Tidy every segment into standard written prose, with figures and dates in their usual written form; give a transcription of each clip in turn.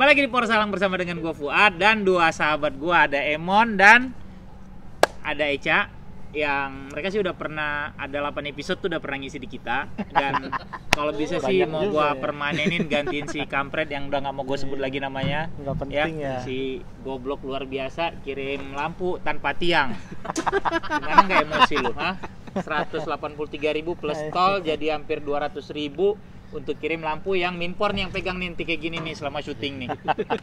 Kembali lagi di Porsalang bersama dengan gua Fuad dan dua sahabat gua, ada Emon dan ada Eca, yang mereka sih udah pernah ada 8 episode tuh udah pernah ngisi di kita. Dan kalau bisa sih mau gua permanenin gantiin si kampret yang udah nggak mau gue sebut lagi namanya. Nggak penting ya. Si goblok luar biasa kirim lampu tanpa tiang. Gimana nggak emosi lu, hah? 183.000 plus tol jadi hampir 200.000 untuk kirim lampu yang minpor nih, yang pegang nih kayak gini nih selama syuting nih.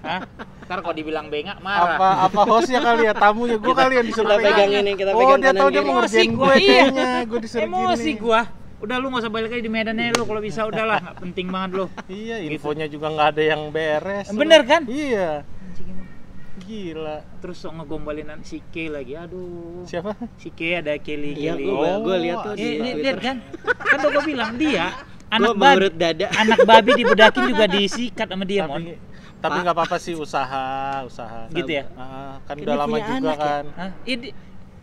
Hah? Ntar kalau dibilang bengak marah. Apa hostnya kali ya, tamunya gue kali yang disuruh pegang ini, kita pegang. Oh, dia tahu dia mau ngerjain gue kayaknya. Gue disuruh gini. Emosi gua. Udah lu nggak usah balik lagi di Medannya lu, kalau bisa udahlah, nggak penting banget lu. Iya, infonya juga nggak ada yang beres. Bener kan? Iya. Gila. Terus sok ngegombalin si K lagi, aduh. Siapa? Si K ada Kelly. Iya, gue lihat tuh di lihat kan? Kan udah gue bilang dia anak babi dada. Anak babi dibedakin juga disikat sama dia, Mon. Tapi nggak apa-apa sih, usaha. Gitu ya? Kan udah lama juga kan.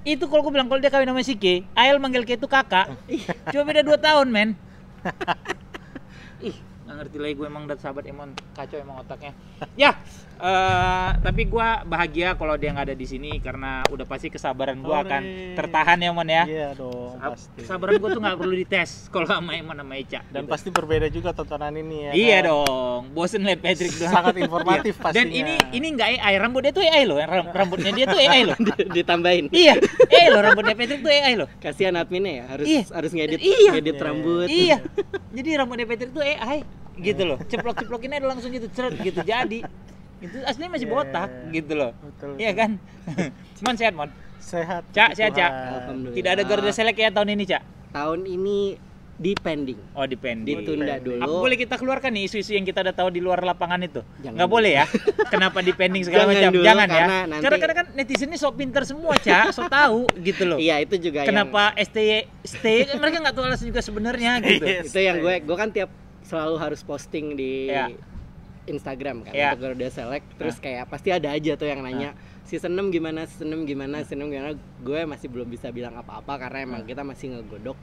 Itu kalau gue bilang kalau dia kawin sama si K, Ael manggil K itu kakak. Cuma beda 2 tahun, men. Nggak ngerti lagi gue, emang dat sahabat Emon kacau emang otaknya. Ya, tapi gue bahagia kalau dia nggak ada di sini karena udah pasti kesabaran gue akan tertahan ya, Mon ya. Iya dong, pasti. Kesabaran gue tuh nggak perlu dites kalau sama Emon sama Eca. Dan gitu. pasti berbeda juga tontonan ini ya. Iya kan? dong, bosen liat Patrick doang. Sangat informatif pastinya. Dan ini nggak AI, rambut dia tuh AI loh, rambutnya dia tuh AI loh. Ditambahin. Iya, AI loh, rambutnya Patrick tuh AI loh. Kasihan adminnya ya, harus ngedit, ngedit rambut. Iya. Jadi rambutnya Patrick tuh AI gitu loh. Ceplok-ceplokinnya udah langsung gitu, ceret gitu jadi. Itu aslinya masih botak gitu loh. Betul. Iya kan? Mon sehat, Mon. Sehat. Cak, sehat, Cak. Alhamdulillah. Tidak ada Garuda Select ya tahun ini, Cak? Tahun ini pending. Oh, pending. Ditunda dulu. Apa boleh kita keluarkan nih isu-isu yang kita udah tahu di luar lapangan itu? Jangan. Nggak boleh ya? Kenapa pending segala macam? Dulu, Jangan ya. nanti... Karena kan netizen ini sok pinter semua, Cak. Sok tahu gitu loh. Iya, itu juga. Kenapa STY mereka nggak tahu alasan juga sebenarnya gitu. Itu yang gue kan tiap selalu harus posting di Instagram kan untuk Garuda Select. Terus kayak pasti ada aja tuh yang nanya season 6 gimana, gue masih belum bisa bilang apa-apa karena emang kita masih ngegodok.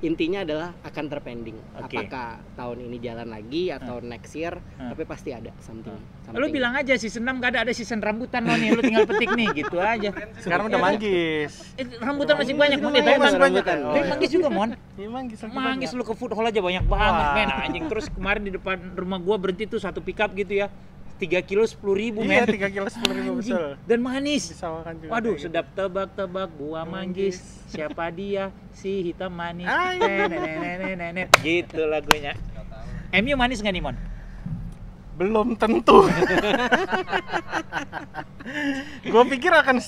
Intinya adalah akan terpending. Apakah tahun ini jalan lagi atau next year, tapi pasti ada something. Lu bilang aja season 6 gak ada season rambutan lo nih, lu tinggal petik nih gitu aja. Sekarang udah manggis. Rambutan masih banyak, Mon. Tapi manggis juga, Mon. Iya, manggis lu ke food hall aja banyak banget, men, anjing. Terus kemarin di depan rumah gua berhenti tuh satu pickup gitu ya. 3 kilo 10.000, men. Iya, 3 kilo 10.000 betul. Dan manis. Disawakan juga. Waduh, sedap tebak-tebak buah manggis. Siapa dia? Si hitam manis. Nenek. Gitu lagunya. MU manis enggak nih, Mon? Belum tentu. Gue pikir akan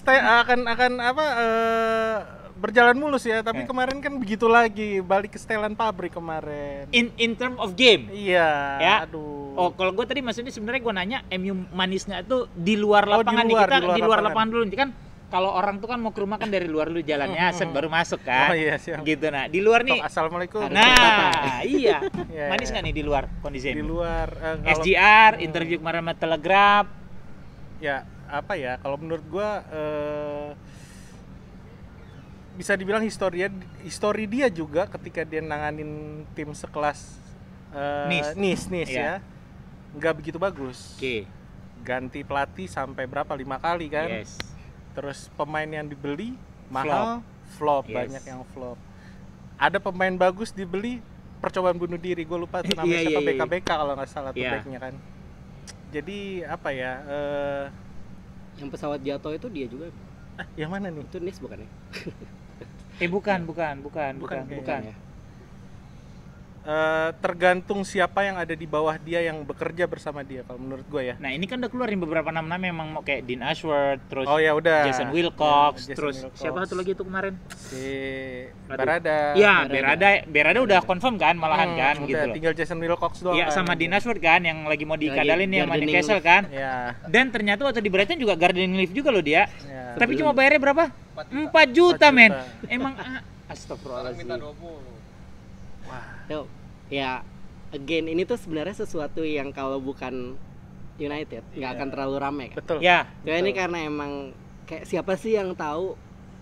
berjalan mulus ya, tapi kemarin kan begitu lagi, balik ke setelan pabrik kemarin. In term of game. Iya. Ya. Aduh. Oh, kalau gue tadi maksudnya sebenarnya gue nanya MU manisnya itu di luar lapangan nih, kita di luar lapangan dulu nih kan. Kalau orang tuh kan mau ke rumah kan dari luar dulu jalannya, baru masuk kan. Oh iya, siap. Gitu, nah di luar nih. Assalamualaikum. Nah, iya. Manis nggak nih di luar kondisinya? Di luar. SGR, interview kemarin sama Telegraph. Ya, apa ya? Kalau menurut gue bisa dibilang histori dia juga ketika dia nanganin tim sekelas Nice ya. Nggak begitu bagus. Ganti pelatih sampai berapa? 5 kali kan? Yes. Terus pemain yang dibeli mahal, flop. Banyak yang flop. Ada pemain bagus dibeli, percobaan bunuh diri. Gue lupa tuh namanya siapa, BKBK kalau nggak salah tuh backnya kan. Jadi apa ya? Yang pesawat jatuh itu dia juga. Yang mana nih? Itu Nice bukan ya? Bukan ya. Tergantung siapa yang ada di bawah dia yang bekerja bersama dia kalau menurut gue ya. Nah ini kan udah keluarin beberapa nama memang mau kayak Dean Ashworth, terus Jason Wilcox, siapa satu lagi itu kemarin? Si Berada. Iya, Berada udah confirm kan malahan kan udah, gitu loh. Tinggal Jason Wilcox doang. Iya, sama Dean Ashworth kan yang lagi mau dikadalin nih sama Newcastle kan. Iya. Dan ternyata waktu di Brighton juga gardening leave juga loh dia. Ya. Tapi cuma bayarnya berapa? 4 juta men. Emang astagfirullahaladzim. Tuh, ya again ini tuh sebenarnya sesuatu yang kalau bukan United nggak akan terlalu ramai kan. Betul. Ya. Ini karena emang kayak siapa sih yang tahu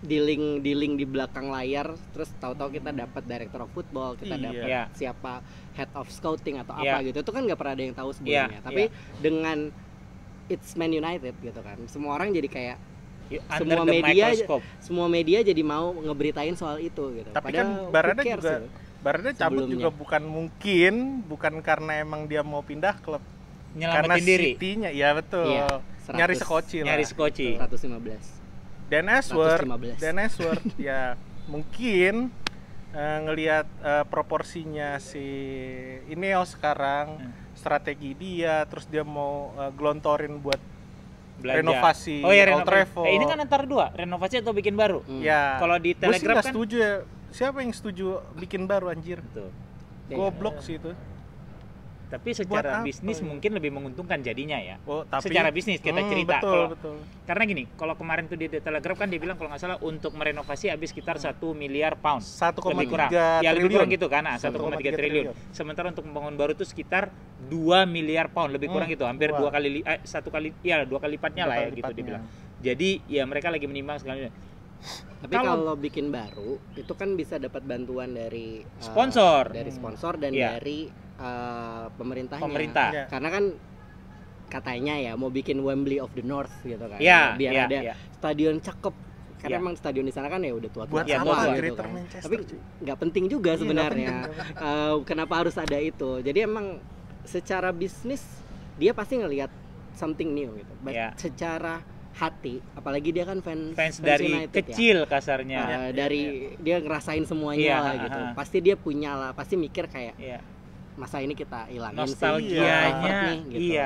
dealing di belakang layar, terus tahu-tahu kita dapat director of football, kita dapat siapa head of scouting atau apa gitu. Itu kan nggak pernah ada yang tahu sebelumnya. Tapi dengan it's Man United gitu kan. Semua orang jadi kayak semua media jadi mau ngeberitain soal itu gitu. Tapi padahal kan Barada cabut juga bukan karena emang dia mau pindah klub. Nyelamatin diri. City-nya, ya betul. Iya, 100, nyari sekoci. 115. Dan Ashworth ya mungkin ngelihat proporsinya si Ineos sekarang, strategi dia, terus dia mau gelontorin buat renovasi Old Trafford. Ini kan antara dua, renovasi atau bikin baru. Ya. Kalau di Telegraph kan setuju ya. Siapa yang setuju bikin baru anjir? Betul. Goblok sih itu. Tapi secara bisnis mungkin lebih menguntungkan jadinya ya. Tapi secara bisnis kita cerita. Betul. Karena gini, kalau kemarin tuh di Telegraph kan dia bilang kalau nggak salah untuk merenovasi habis sekitar 1 miliar pound. 1,3 triliun. Ya lebih kurang gitu kan, 1,3 triliun. Sementara untuk membangun baru itu sekitar 2 miliar pound, lebih kurang gitu, hampir 2 kali lipatnya lah ya gitu dibilang. Jadi ya mereka lagi menimbang sekali. Tapi kalau bikin baru itu kan bisa dapat bantuan dari sponsor, dan dari pemerintahnya. Pemerintah. Karena kan katanya ya mau bikin Wembley of the North gitu kan. Biar ada stadion cakep. Karena emang stadion di sana kan ya udah tua-tua gitu kan. Tapi nggak penting juga sebenarnya. Kenapa harus ada itu? Jadi emang secara bisnis dia pasti ngelihat something new gitu. Secara hati, apalagi dia kan fans dari United, kecil ya. Kasarnya dari dia ngerasain semuanya lah gitu. Pasti dia punya lah, pasti mikir kayak masa ini kita hilangin nostalgianya nih, gitu.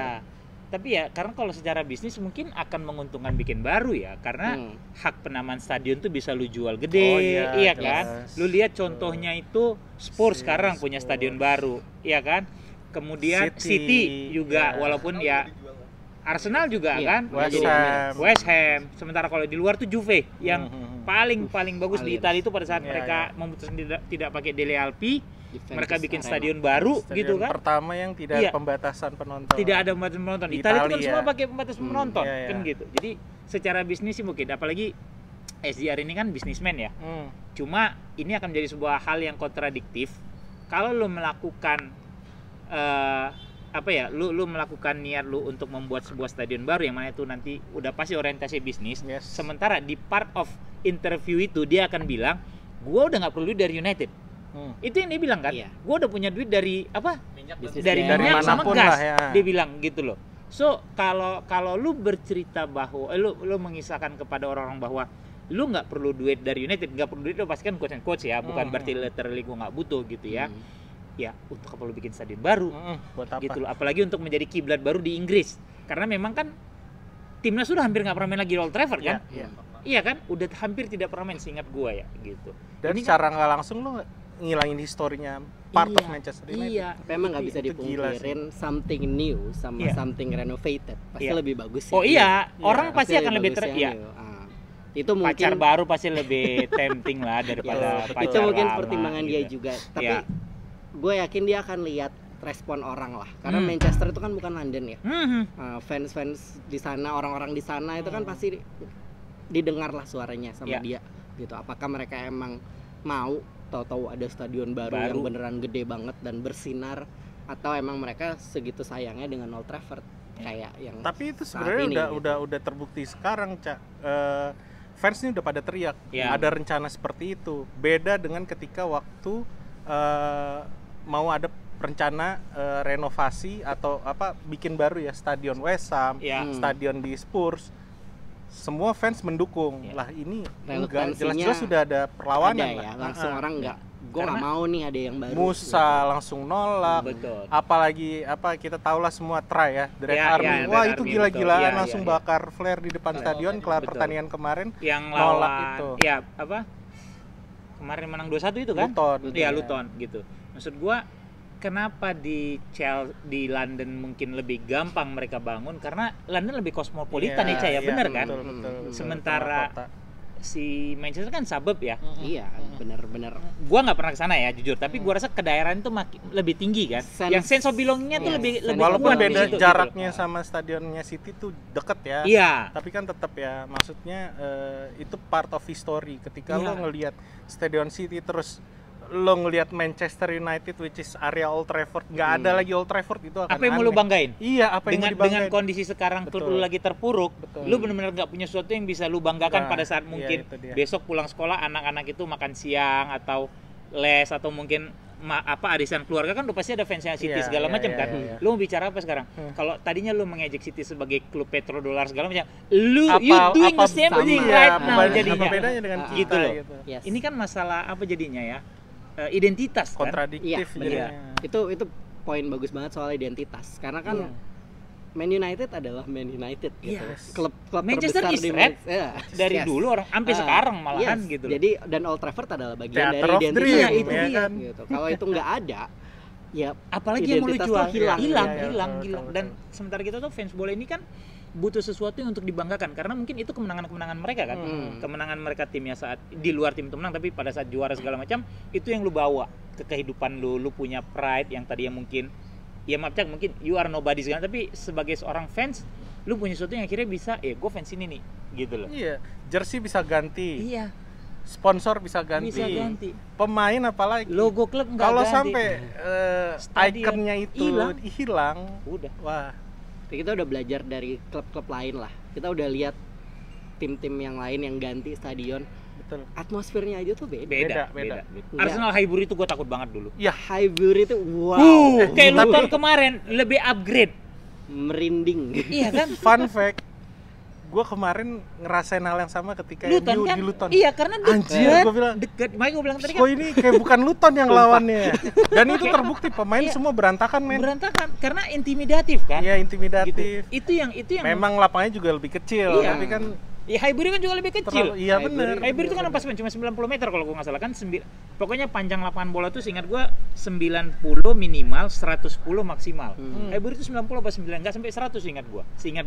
Tapi ya karena kalau secara bisnis mungkin akan menguntungkan bikin baru ya, karena hak penamaan stadion tuh bisa lu jual gede, iya kan? Lu lihat contohnya itu Spurs sekarang punya stadion baru, iya kan? Kemudian City juga walaupun ya Arsenal juga kan, West Ham. Sementara kalau di luar tuh Juve yang paling bagus di Italia itu pada saat mereka memutuskan tidak pakai Dele Alpi, mereka bikin stadion baru gitu kan. Pertama yang tidak ada pembatasan penonton. Tidak ada pembatasan penonton. Di Italia itu kan semua pakai pembatasan penonton kan gitu. Jadi secara bisnis sih mungkin, apalagi SJR ini kan bisnismen ya. Cuma ini akan menjadi sebuah hal yang kontradiktif kalau lo melakukan lu melakukan niat lu untuk membuat sebuah stadion baru yang mana itu nanti udah pasti orientasi bisnis. Sementara di part of interview itu dia akan bilang, gua udah nggak perlu duit dari United. Itu yang dia bilang kan, gua udah punya duit dari minyak sama gas. Dia bilang gitu loh. So kalau lu bercerita bahwa lu mengisahkan kepada orang-orang bahwa lu nggak perlu duit dari United, nggak perlu duit, lu pasti kan coach ya, bukan berarti literally gua nggak butuh gitu ya. Ya untuk apa lu bikin stadion baru buat apa? gitu loh, apalagi untuk menjadi kiblat baru di Inggris, karena memang kan timnas sudah hampir nggak pernah main lagi Old Trafford kan. Iya kan, udah hampir tidak pernah main seingat gua ya gitu. Dan ini secara nggak langsung lu ngilangin historinya part of Manchester United. Tapi emang nggak bisa dipungkirin something new sama something renovated pasti lebih bagus orang pasti akan lebih itu mungkin pacar baru pasti lebih tempting lah daripada pacar itu mungkin lama, pertimbangan gitu. Dia juga, tapi gue yakin dia akan lihat respon orang lah, karena Manchester itu kan bukan London ya. Fans di sana, orang-orang di sana itu kan pasti didengar lah suaranya sama dia gitu. Apakah mereka emang mau tahu-tahu ada stadion baru yang beneran gede banget dan bersinar, atau emang mereka segitu sayangnya dengan Old Trafford kayak yang. Tapi itu sebenarnya udah terbukti sekarang, Cak. Fans ini udah pada teriak ada rencana seperti itu. Beda dengan ketika waktu mau ada rencana renovasi atau bikin baru ya stadion West Ham, stadion di Spurs. Semua fans mendukung. Lah ini enggak, jelas-jelas sudah ada perlawanan ya. Langsung orang enggak, gue nggak mau nih ada yang baru. Musa langsung nolak. Apalagi kita tahulah semua try ya, Red Army. Wah itu gila-gilaan langsung bakar flare di depan stadion kelar pertandingan kemarin. Yang nolak itu. Kemarin menang 2-1 itu kan? Luton gitu. Maksud gua kenapa di London mungkin lebih gampang mereka bangun karena London lebih kosmopolitan benar kan? Betul, sementara si Manchester kan suburb ya. Iya, benar-benar. Gua nggak pernah kesana ya jujur, tapi gua rasa kedaerahan itu lebih tinggi kan. Yang sense of belongingnya tuh lebih walaupun kuat beda situ, jaraknya gitu. sama stadionnya City tuh deket ya. Iya. Tapi kan tetap ya, maksudnya itu part of history. Ketika lo ngelihat stadion City terus lo ngelihat Manchester United which is area Old Trafford, nggak ada lagi Old Trafford, itu akan apa yang mau lu banggain? Iya, apa yang mau dibanggain? Dengan kondisi sekarang klub lu lagi terpuruk, lu benar-benar nggak punya sesuatu yang bisa lu banggakan pada saat mungkin besok pulang sekolah anak-anak itu makan siang atau les atau mungkin arisan keluarga kan udah pasti ada fansnya City segala macam kan. Lu mau bicara apa sekarang? Kalau tadinya lu mengejek City sebagai klub petrodolar segala macam, you doing the same thing right now jadinya. Apa bedanya dengan kita gitu loh. Yes. Ini kan masalah apa jadinya ya? Identitas kontradiktif kan? Jadinya. Itu poin bagus banget soal identitas. Karena kan Man United adalah Man United gitu. Klub Manchester terbesar di Red dari dulu orang sampai sekarang malahan gitu. Jadi dan Old Trafford adalah bagian Theater dari identitas. Iya, itu dia kan? Gitu. Kalau itu nggak ada, ya apalagi yang mau lu jual hilang. Betul. Dan sementara kita tuh fans bola ini kan butuh sesuatu yang untuk dibanggakan karena mungkin itu kemenangan mereka kan. Kemenangan mereka timnya saat di luar tim itu menang, tapi pada saat juara segala macam itu yang lu bawa ke kehidupan lu punya pride yang tadinya mungkin ya maaf Cak, mungkin you are nobody segala, tapi sebagai seorang fans lu punya sesuatu yang akhirnya bisa gue fans ini nih gitu loh. Iya, jersey bisa ganti. Iya. Sponsor bisa ganti. Pemain apalagi. Logo klub enggak ganti. Kalau sampai ikonnya itu hilang, udah. Wah. Kita udah belajar dari klub-klub lain lah. Kita udah lihat tim-tim yang lain yang ganti stadion. Betul. Atmosfernya aja tuh beda. Arsenal Highbury itu gue takut banget dulu. Ya, Highbury itu wow. Kayak Luton kemarin lebih upgrade. Merinding. Iya kan? Fun fact, gue kemarin ngerasain hal yang sama ketika Luton kan? di Luton. Iya, karena Anjir, gue bilang deket. Makanya gue bilang tadi kan. Kok ini kayak bukan Luton yang lawannya. Dan itu terbukti pemain semua berantakan, men. Berantakan karena intimidatif kan? Iya, intimidatif. Gitu. Itu yang memang lapangannya juga lebih kecil, tapi kan ya Highbury kan juga lebih kecil. Iya benar. Highbury itu kan pas cuma 90 meter kalau gue nggak salah kan. Pokoknya panjang lapangan bola tuh seingat gue 90 minimal, 110 maksimal. Highbury itu 90 apa 9, nggak sampai 100 seingat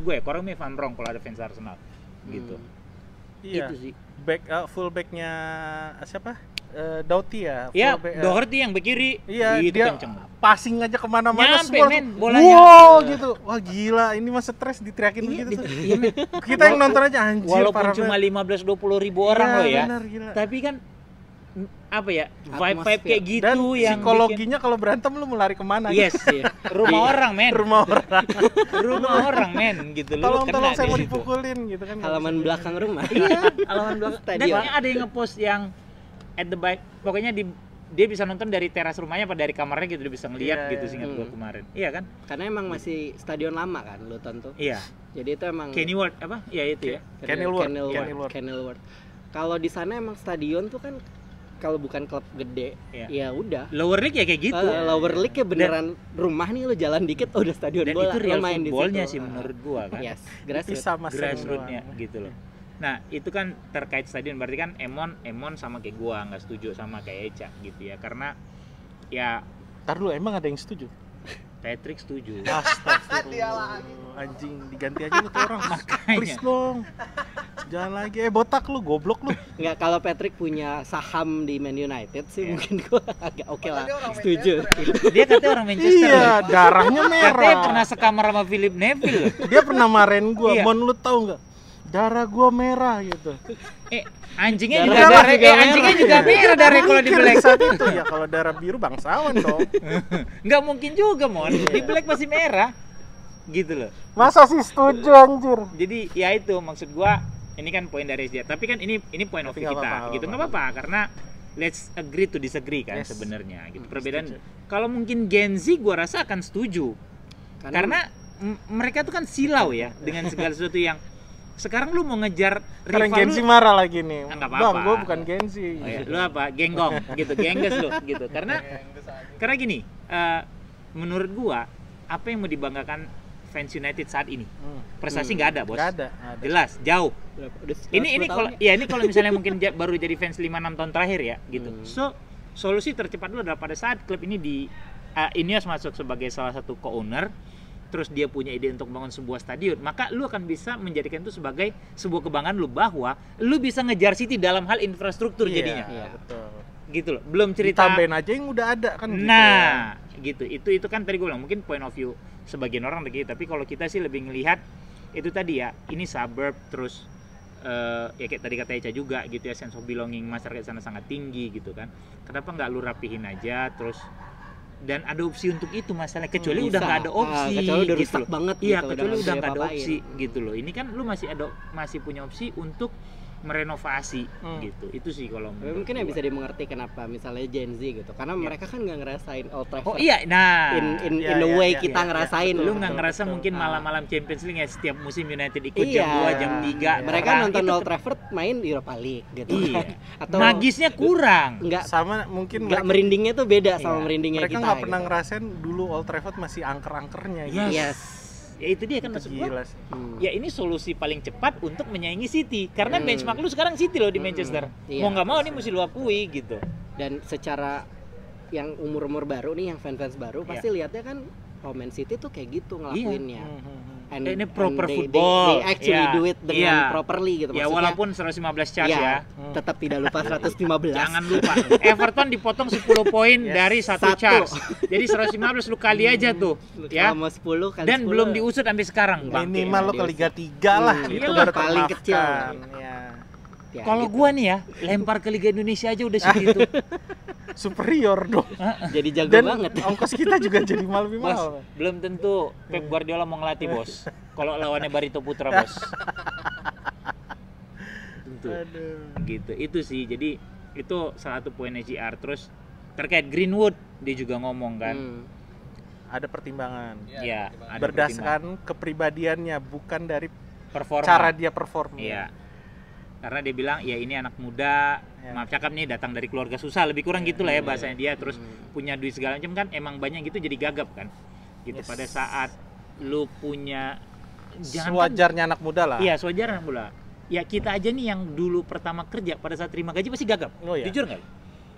gue ya. Correct me if I'm wrong kalau ada fans Arsenal. Gitu. Iya. Itu sih. Full back-nya siapa? Doughty ya. Iya, Doherty yang bek kiri. Iya, gitu dia kenceng. Passing aja kemana-mana semua. Bolanya. Wow, gitu. Wah gila, ini mah stres diteriakin begitu. Iya, kita yang nonton aja anjir. Walaupun cuma 15-20 ribu orang loh ya. Benar, gila. Tapi kan apa ya, vibe kayak gitu. Dan yang psikologinya kalau berantem lu mau lari kemana? Yes, rumah orang men. Rumah orang men gitu. Tolong saya mau dipukulin gitu kan. Halaman belakang rumah. Iya, halaman belakang. Dan ada yang ngepost yang at the back, pokoknya dia bisa nonton dari teras rumahnya apa dari kamarnya gitu, dia bisa ngeliat gitu seingat gua kemarin. Iya kan? Karena emang masih stadion lama kan Luton tuh. Iya. Jadi itu emang Kenilworth apa? Iya itu ya. Kenilworth. Kalau di sana emang stadion tuh kan kalau bukan klub gede, ya udah. Lower League ya kayak gitu. Lower League ya beneran rumah nih lo jalan dikit udah stadion dan bola. Dan itu real main footballnya sih menurut gua kan. Yes, grassroots-nya gitu loh. Nah itu kan terkait stadion, berarti kan Emon sama kayak gua nggak setuju sama kayak Eca gitu ya, karena ya. Ntar dulu, emang ada yang setuju? Patrick setuju. Astagfirullah, anjing diganti aja tuh orang. Makanya. Please dong, jangan lagi. Botak lu, goblok lu. Nggak, kalau Patrick punya saham di Man United sih mungkin gua agak oke lah, setuju. Dia katanya orang Manchester. Iya, darahnya merah. Katanya pernah sekamar sama Philip Neville. Dia pernah marahin gua, Mon lu tahu nggak? Darah gua merah gitu. Anjingnya juga merah darah kalau di Black. Saat itu ya kalau darah biru bangsawan dong. Nggak mungkin juga, Mon. Di Black masih merah. Gitu loh. Masa sih setuju anjir. Jadi ya itu maksud gua, ini kan poin dari dia. Tapi kan ini point of view kita gitu. Enggak apa-apa karena let's agree to disagree kan sebenarnya gitu. Perbedaan. Kalau mungkin Gen Z gua rasa akan setuju. Karena mereka tuh kan silau ya dengan segala sesuatu yang sekarang lu mau ngejar rival. Gen Z marah lagi nih. Bang, gua bukan Gen Z. Oh, ya. Lu apa? Genggong gitu, gengges lu gitu. Karena gini, menurut gua apa yang mau dibanggakan fans United saat ini? Prestasi nggak ada, Bos. Nggak ada. Jelas, jauh. Ini kalau misalnya mungkin baru jadi fans 5-6 tahun terakhir ya gitu. So, solusi tercepat lu adalah pada saat klub ini Ineos masuk sebagai salah satu co-owner, terus dia punya ide untuk membangun sebuah stadion, maka lu akan bisa menjadikan itu sebagai sebuah kebanggaan lu bahwa lu bisa ngejar City dalam hal infrastruktur jadinya. Iya, betul. Gitu loh. Belum cerita tambahin aja yang udah ada kan gitu. Itu kan tadi gue bilang mungkin point of view sebagian orang begitu, tapi kalau kita sih lebih ngelihat itu tadi ya, ini suburb terus ya kayak tadi kata Eca juga gitu ya, sense of belonging masyarakat sana sangat tinggi gitu kan. Kenapa nggak lu rapihin aja terus dan ada opsi untuk itu masalahnya, kecuali udah nggak ada opsi kecuali udah gitu rusak banget iya gitu, kecuali udah nggak ada diapa-apain. opsi gitu loh. Ini kan lu masih punya opsi untuk merenovasi gitu. Itu sih kalau mungkin yang bisa dimengerti kenapa misalnya Gen Z gitu, karena mereka kan nggak ngerasain Old Trafford. Oh iya, nah in a way kita ngerasain. Lu nggak ngerasa mungkin malam-malam Champions League ya, setiap musim United ikut jam 2, jam 3. Mereka nonton Old Trafford main Europa League gitu. Iya. Atau magisnya kurang. Nggak sama mungkin nggak merindingnya tuh beda sama merindingnya mereka kita. Mereka nggak pernah gitu. ngerasain dulu Old Trafford masih angker-angkernya. Yes. Ya itu dia kan maksud gua. Ya ini solusi paling cepat untuk menyaingi City karena benchmark lu sekarang City loh di Manchester. Mau nggak mau ini mesti lu akui gitu. Dan secara yang umur-umur baru nih, yang fans-fans baru pasti lihatnya kan Man City tuh kayak gitu ngelakuinnya. Ini proper football. They actually do it dengan properly gitu. Ya walaupun 115 charge ya. Tetap tidak lupa 115. Jangan lupa. Everton dipotong 10 poin dari 1 charge. Jadi 115 lu kali aja tuh. Ya. Sama 10 kali dan 10. belum diusut sampai sekarang. Minimal lu ke Liga 3 lah. Itu baru paling kecil. Ya, kalau gua nih ya, lempar ke Liga Indonesia aja udah segitu. Superior dong. Jadi jago dan banget. Ongkos kita juga jadi lebih mahal. Bos, belum tentu Pep Guardiola mau ngelatih bos. Kalau lawannya Barito Putra bos. Tentu. Gitu. Itu sih. Jadi itu salah satu poin SJR. Terus terkait Greenwood dia juga ngomong kan. Ada pertimbangan. Ya, ada berdasarkan kepribadiannya, bukan dari performa. Cara dia perform. Iya. Karena dia bilang ya ini anak muda, maaf cakap nih, datang dari keluarga susah, lebih kurang gitulah ya bahasanya dia, terus punya duit segala macam kan, emang banyak gitu jadi gagap kan gitu. Pada saat lu punya sewajarnya anak muda lah. Iya, sewajarnya anak muda. Ya kita aja nih yang dulu pertama kerja pada saat terima gaji pasti gagap. Jujur nggak?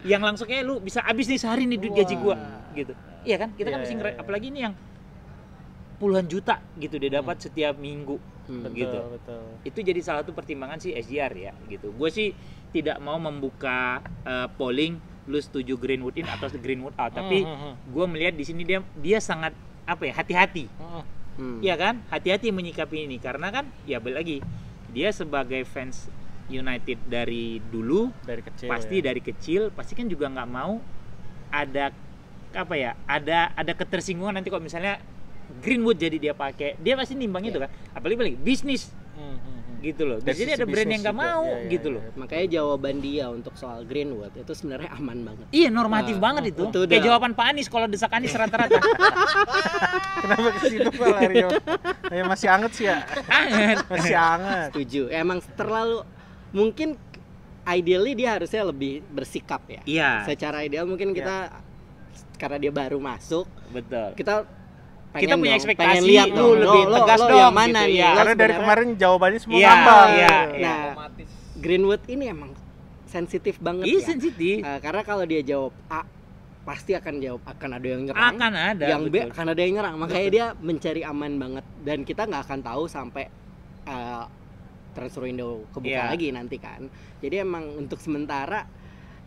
Yang langsung kayak lu bisa habis nih sehari nih duit gaji gua gitu. Iya kan? Kita kan mesti apalagi ini yang puluhan juta gitu dia dapat setiap minggu. Begitu. Betul. Itu jadi salah satu pertimbangan sih SJR ya gitu. Gue sih tidak mau membuka polling lu setuju Greenwood in atau Greenwood out, tapi gue melihat di sini dia sangat hati-hati. Iya kan? Hati-hati menyikapi ini karena kan ya balik lagi dia sebagai fans United dari dulu, dari kecil, dari kecil pasti kan juga nggak mau ada ada ketersinggungan nanti kalau misalnya Greenwood jadi dia pakai, dia pasti nimbangnya itu kan, apalagi bisnis gitu loh. Jadi ada brand yang nggak mau gitu loh. Makanya jawaban dia untuk soal Greenwood itu sebenarnya aman banget. Iya, normatif banget itu. Kayak jawaban Pak Anies kalau desak Anies rata-rata. Kenapa ke situ Pak Lario? Ya masih anget sih ya. Masih anget. Setuju. Emang terlalu mungkin ideally dia harusnya lebih bersikap ya. Iya. Secara ideal mungkin kita karena dia baru masuk. Betul. Kita punya ekspektasi pengen lihat lu lebih tegas dong yang mana gitu, nih. ya. Karena dari kemarin jawabannya semua ngambang. Nah, Greenwood ini emang sensitif banget. Iya, sensitif. Karena kalau dia jawab A, pasti akan ada yang nyerang. Akan ada. Yang B akan ada yang nyerang. Makanya dia mencari aman banget dan kita nggak akan tahu sampai transfer window kebuka lagi nanti kan. Jadi emang untuk sementara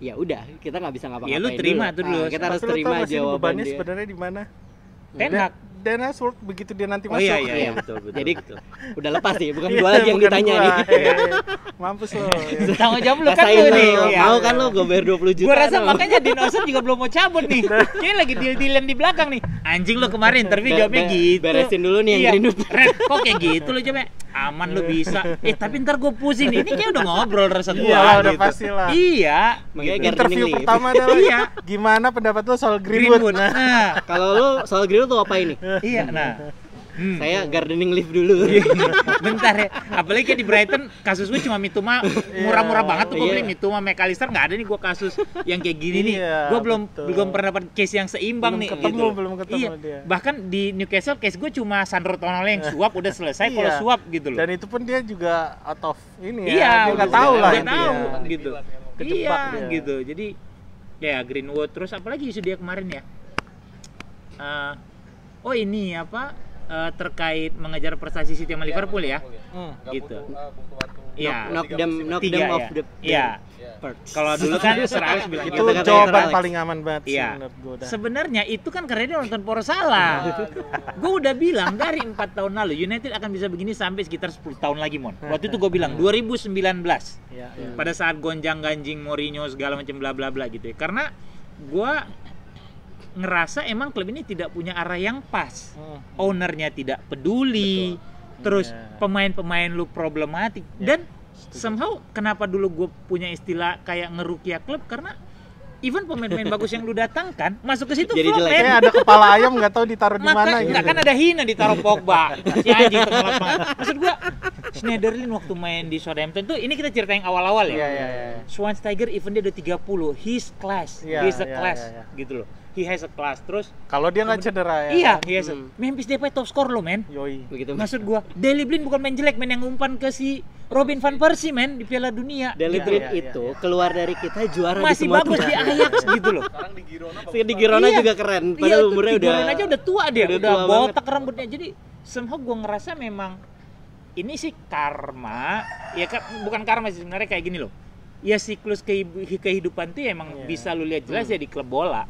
ya udah kita nggak bisa ngapa-ngapain. Ya lu terima dulu. Kita harus terima jawabannya. Bebannya sebenarnya di mana? Ten Hag begitu dia nanti masuk. Iya, betul. Jadi udah lepas sih, bukan gua lagi yang ditanya nih. Mampus lo. Tanggung jawab lu kan lu nih. Mau kan lu gue bayar 20 juta. Gua rasa makanya Dean Ozan juga belum mau cabut nih. Kayaknya lagi deal-dealan di belakang nih. Anjing lu kemarin tapi jawabnya gitu. Beresin dulu nih yang Greenwood. Kok kayak gitu lu jawabnya? Aman lu bisa. Tapi ntar gue pusing nih. Ini kayak udah ngobrol rasa gua. Iya, udah pasti lah. Iya. Interview pertama adalah gimana pendapat lu soal Greenwood? Nah, kalau lu soal Greenwood tuh apa ini? Iya, nah. Saya gardening leave dulu. Bentar ya. Apalagi kayak di Brighton kasus gue cuma Mitoma murah-murah banget tuh. Gue beli Mitoma, McAllister, nggak ada nih gue kasus yang kayak gini nih. Gue belum pernah dapat case yang seimbang nih. Belum ketemu dia. Bahkan di Newcastle case gue cuma Sandro Tonali yang suap udah selesai kalau suap gitu loh. Dan itu pun dia juga out of ini ya. Dia nggak tahu lah. Nggak tahu gitu. Kejebak gitu. Jadi ya Greenwood terus apalagi isu dia kemarin ya. Ini apa? Terkait mengejar prestasi City sama Liverpool ya. Gitu. knock them off the perch. Kalau dulu kan Seralis bilang itu jawaban paling aman banget sih menurut gue. Sebenarnya itu kan karena dia nonton Poros salah. Gue udah bilang dari 4 tahun lalu United akan bisa begini sampai sekitar 10 tahun lagi, Mon. Waktu itu gue bilang 2019. Pada saat gonjang-ganjing Mourinho segala macam bla bla bla gitu ya. Karena gue ngerasa emang klub ini tidak punya arah yang pas. Ownernya tidak peduli. Terus pemain-pemain lu problematik dan somehow kenapa dulu gue punya istilah kayak ngerukia klub karena even pemain-pemain bagus yang lu datangkan masuk ke situ jadi flop, jelek. Ada kepala ayam nggak tahu ditaruh di mana gitu. Kan ada Hina ditaruh Pogba. Si anjing tengah lapangan. Maksud gua Schneiderlin waktu main di Southampton tuh ini kita cerita yang awal-awal ya. Schweinsteiger even dia udah 30, he's class. He's a class gitu loh. He has a class. Terus kalau dia nggak cedera ya. Iya, he has Memphis Depay top skor lo, men. Yoi. Begitu. Maksud gua, Daley Blind bukan main jelek, main yang umpan ke si Robin van Persie, men, di Piala Dunia. Daley Blind itu keluar dari kita juara masih di semua bagus di Ajax gitu loh. Sekarang di Girona di Girona juga keren. Padahal umurnya udah Girona aja udah tua dia, udah botak rambutnya. Jadi somehow gua ngerasa memang ini sih karma, ya kan bukan karma sih sebenarnya kayak gini loh. Ya siklus kehidupan tuh ya emang bisa lu lihat jelas ya di klub bola.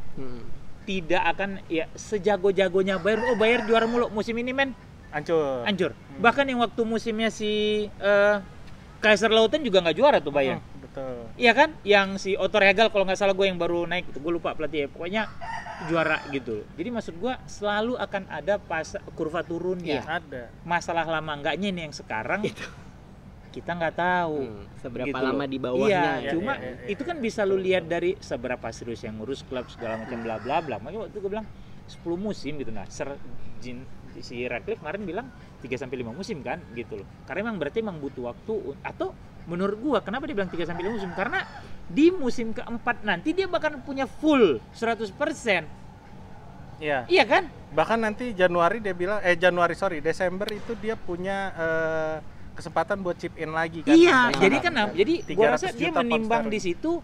Tidak akan ya sejago-jagonya Bayern juara mulu musim ini, men. Hancur. Bahkan yang waktu musimnya si Kaiserslautern juga nggak juara tuh Bayern. Betul. Iya kan? Yang si Otto Reagel kalau nggak salah gue yang baru naik, gue lupa pelatih ya. Pokoknya juara gitu. Jadi maksud gue selalu akan ada kurva turunnya. Ada. Masalah lama enggaknya ini yang sekarang kita nggak tahu seberapa gitu lama di bawahnya. Iya, cuma itu kan bisa lu lihat dari seberapa serius yang ngurus klub segala macam bla bla bla. Makanya waktu gue bilang 10 musim gitu. Nah, si Radcliffe kemarin bilang 3 sampai 5 musim kan gitu loh. Karena emang berarti emang butuh waktu atau menurut gua kenapa dia bilang 3 sampai 5 musim? Karena di musim keempat nanti dia bakal punya full 100%. Iya. Iya kan? Bahkan nanti Desember itu dia punya kesempatan buat chip in lagi kan. Iya, jadi gua rasa dia menimbang di situ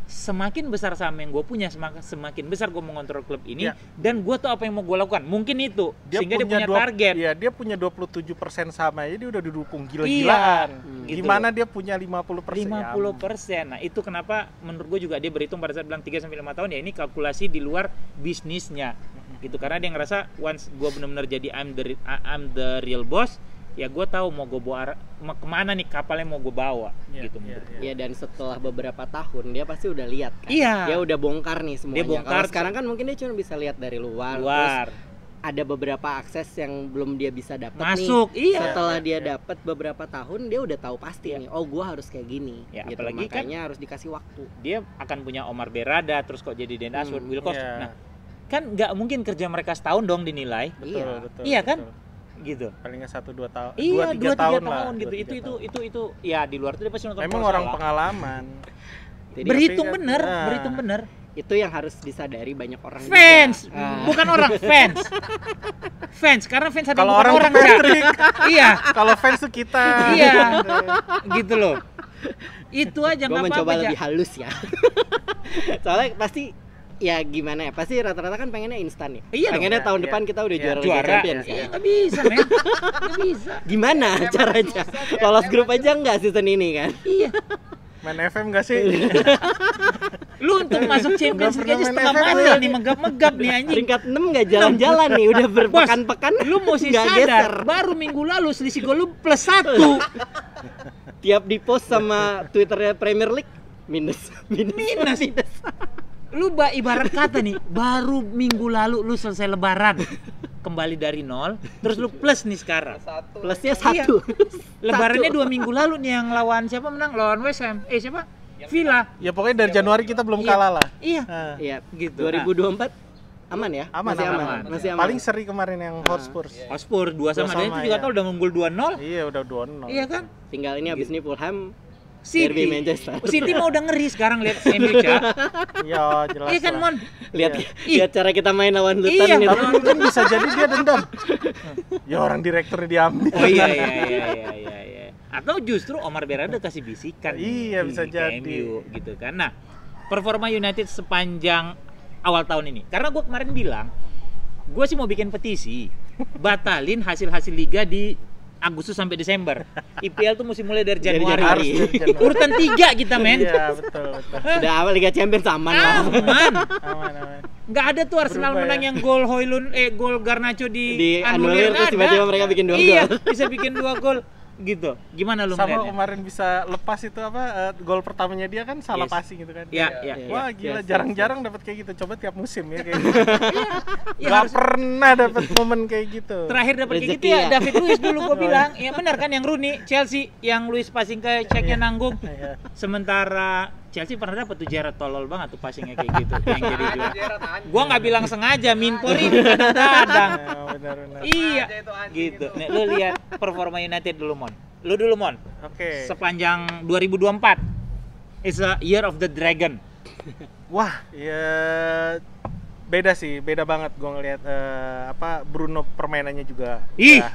semakin besar saham yang gue punya semakin besar gue mengontrol klub ini dan gue tahu apa yang mau gue lakukan. Mungkin itu sehingga dia punya target. Iya, dia punya 27% saham aja dia udah didukung gila-gilaan. Gitu. Gimana dia punya 50%? 50%. Nah, itu kenapa menurut gue juga dia berhitung pada saat bilang 3 sampai 5 tahun ya ini kalkulasi di luar bisnisnya. Gitu karena dia ngerasa once gue benar-benar jadi I'm the real boss, ya gue tahu mau gue bawa kemana nih kapalnya mau gue bawa gitu menurut gue. Iya, dan setelah beberapa tahun dia pasti udah lihat kan. Iya. Dia udah bongkar nih semuanya. Dia bongkar. Kalau sekarang kan mungkin dia cuma bisa lihat dari luar. Terus ada beberapa akses yang belum dia bisa dapat masuk. Nih. Iya. Setelah dia dapat beberapa tahun dia udah tahu pasti nih. Oh, gue harus kayak gini. Ya, gitu. Apalagi makanya kan harus dikasih waktu. Dia akan punya Omar Berrada terus kok jadi Dan Ashworth, Wilcox. Nah, kan nggak mungkin kerja mereka setahun dong dinilai. Betul. Iya kan? Gitu. Palingnya 1-2 tahun. Iya, 2-3 tahun lah gitu. Itu ya di luar itu dia pasti nonton. Memang orang pengalaman. Jadi, berhitung bener. Itu yang harus disadari banyak orang fans juga. Bukan orang fans karena fans ada kalau orang iya kalau fans tuh kita iya gitu loh. Itu aja nggak apa-apa. Gua mencoba lebih halus ya. Soalnya pasti ya gimana ya, pasti rata-rata kan pengennya instan ya. Iya, pengennya tahun depan kita udah juara Champions ya. Nggak bisa, men. Nggak bisa. Gimana caranya? Lolos grup aja nggak season ini kan? Iya. Main FM nggak sih? Lu untuk masuk Champions League aja setengah mati nih, megap-megap nih anjing. Peringkat 6 nggak jalan-jalan nih, udah berpekan-pekan. Lu mesti sadar, baru minggu lalu selisih gol lu +1. Tiap di post sama Twitternya Premier League minus. Lu ibarat kata nih, baru minggu lalu lu selesai lebaran kembali dari 0, terus lu plus nih sekarang. Plusnya 1. Iya. Lebarannya 2 minggu lalu nih yang lawan siapa menang? Lawan West Ham. Siapa? Villa. Ya pokoknya dari Januari kita belum kalah lah. Iya. Iya, gitu. 2024 aman ya? Masih aman. Paling seri kemarin yang Hotspur. Hotspur 2 sama dan itu juga tahu udah unggul 2-0. Iya, udah 2-0. Iya kan? Tinggal ini abis ini Fulham City. Manchester. City mau udah ngeri sekarang lihat MU Cak. Iya, jelas. Iya kan, Mon? Lihat cara kita main lawan Luton gitu. Tapi mungkin bisa jadi dia dendam. Ya orang direkturnya diambil. Oh iya. Atau justru Omar Berrada kasih bisikan. Iya, bisa jadi. MU gitu kan. Nah, performa United sepanjang awal tahun ini. Karena gue kemarin bilang, gue sih mau bikin petisi batalin hasil-hasil liga di Agustus sampai Desember. IPL tuh mesti mulai dari Dari Januari. Januari. Urutan 3 kita, men. Iya, betul. Udah awal Liga Champions aman lah. Aman. Aman. Nggak ada tuh Arsenal Berubah, menang ya. yang gol gol Garnacho Di anulir, anulir terus nggak tiba-tiba ada. mereka bikin 2 Iya, gol. bisa bikin 2 gol gitu. Gimana lu Sama melihatnya? kemarin bisa lepas itu gol pertamanya dia kan salah Yes. passing gitu kan. Iya. Wah gila, Yes, jarang-jarang dapat kayak gitu. Coba tiap musim ya kayak gitu. Ya, Gak harus- pernah dapat momen kayak gitu. Terakhir dapat kayak gitu Rezeki ya ya. David Luiz dulu gua bilang. Ya benar kan yang Rooney Chelsea yang Luiz passing ke ceknya nanggung. Iya. Sementara Chelsea pernah dapat tuh Gerrard tolol banget tuh passingnya kayak gitu yang jadi juara. Gua nggak bilang sengaja, Mimpori kadang-kadang. Nah, benar-benar. Iya, gitu. Nih, lu lihat performa United dulu, Mon. Lu dulu, Mon. Oke. Sepanjang 2024 is a year of the dragon. Wah, ya beda banget gue ngelihat Bruno permainannya juga. Ih, Ya,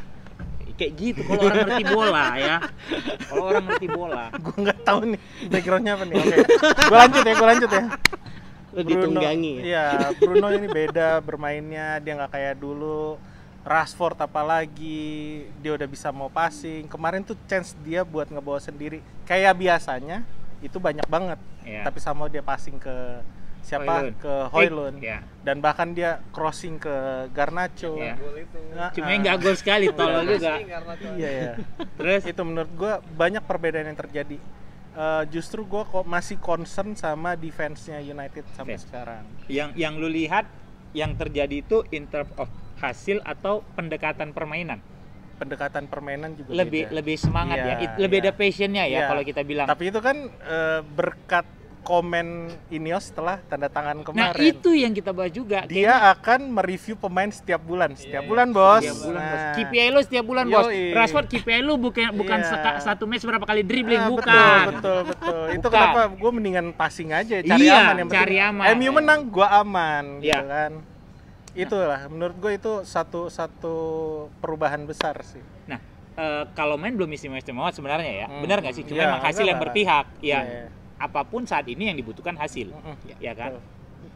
kayak gitu kalau orang ngerti bola ya. Kalau orang ngerti bola. gue nggak tahu nih backgroundnya apa nih. Oke, gue lanjut ya. Lu ditunggangi ya. Iya, Bruno ini beda bermainnya, dia nggak kayak dulu. Rashford apalagi, dia udah bisa mau passing. Kemarin tuh chance dia buat ngebawa sendiri. Kayak biasanya itu banyak banget. Iya. Tapi sama dia passing ke siapa? Højlund. Ke Højlund. Iya. Dan bahkan dia crossing ke Garnacho. Iya. Nah, Cuma nggak gol sekali, tolol juga. Iya ya. Terus Itu menurut gua banyak perbedaan yang terjadi. Justru gua kok masih concern sama defense-nya United sampai Oke. sekarang. yang lu lihat yang terjadi itu in terms of hasil atau pendekatan permainan. Pendekatan permainan juga Lebih beda. lebih semangat Iya, ya. Lebih iya. ada passionnya ya Iya. kalau kita bilang. Tapi itu kan berkat komen Ineos setelah tanda tangan Nah, kemarin. itu yang kita bahas juga. Dia akan mereview pemain setiap bulan. Setiap bulan, Bos. Setiap bulan, Bos. Nah, KPI lu setiap bulan, Bos. Yoi. Rashford KPI lu bukan Iya. satu match berapa kali dribbling, bukan. Betul. Itu Bukan. kenapa gue mendingan passing aja, cari Iya, aman yang penting. cari aman. MU menang, gue aman, Iya. gitu kan. Itulah, menurut gue itu satu perubahan besar sih. Nah, kalau main belum istimewa sebenarnya ya. Hmm. Benar nggak sih? Cuma Iya, emang hasil enggak yang lah. berpihak. Ya, Iya. apapun saat ini yang dibutuhkan hasil. Ya kan? Betul.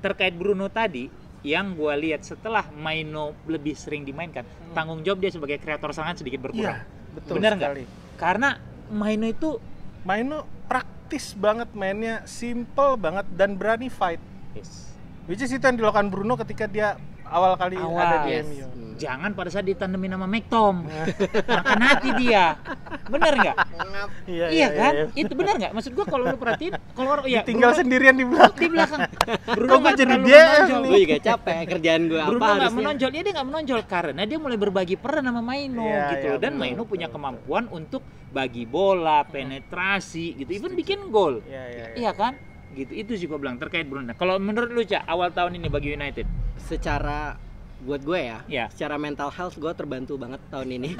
Terkait Bruno tadi, yang gue lihat setelah Maino lebih sering dimainkan, tanggung jawab dia sebagai kreator sangat sedikit berkurang. Iya, betul Benar nggak? sekali. Karena Maino itu Maino praktis banget mainnya, simple banget dan berani fight. Which is itu yang dilakukan Bruno ketika dia awal kali Awal, ada di yes. MU. jangan pada saat ditandemin sama McTom. Makan hati dia. Bener nggak? Iya kan? Itu benar nggak? Maksud gua kalau lu perhatiin, kalau orang ya tinggal Bruno sendirian di belakang. di belakang. Bruno Kok gua nggak jadi terlalu dia menonjol. nih? Gue juga capek kerjaan gue apa Bruno nggak harusnya. menonjol, dia nggak menonjol karena dia mulai berbagi peran sama Maino Iya, gitu. iya, Dan betul, Maino punya betul. kemampuan untuk bagi bola, penetrasi gitu, even bikin gol. Iya kan? Gitu. Itu sih gua bilang terkait Bruno. Kalau menurut lu, Cak, awal tahun ini bagi United? Secara buat gue ya, Ya. secara mental health gue terbantu banget tahun ini.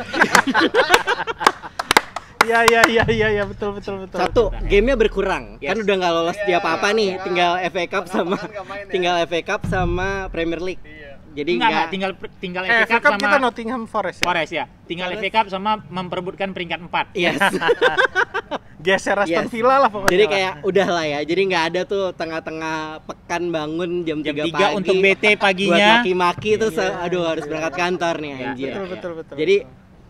Iya, betul. Satu, gamenya berkurang. Yes. Kan udah nggak lolos di apa-apa nih, tinggal FA Cup sama Premier League. Jadi Enggak, nggak tinggal FA FA Cup Cup sama kita Nottingham Forest ya. Forest ya. Tinggal FA Cup sama memperebutkan peringkat 4. yes. Geser Aston Yes. Villa lah pokoknya. Jadi kayak udah lah ya. Jadi nggak ada tuh tengah-tengah pekan bangun jam 3 Jam 3 pagi untuk BT buat paginya. maki-maki terus aduh harus berangkat kantor nih Iya, anjir. betul. Jadi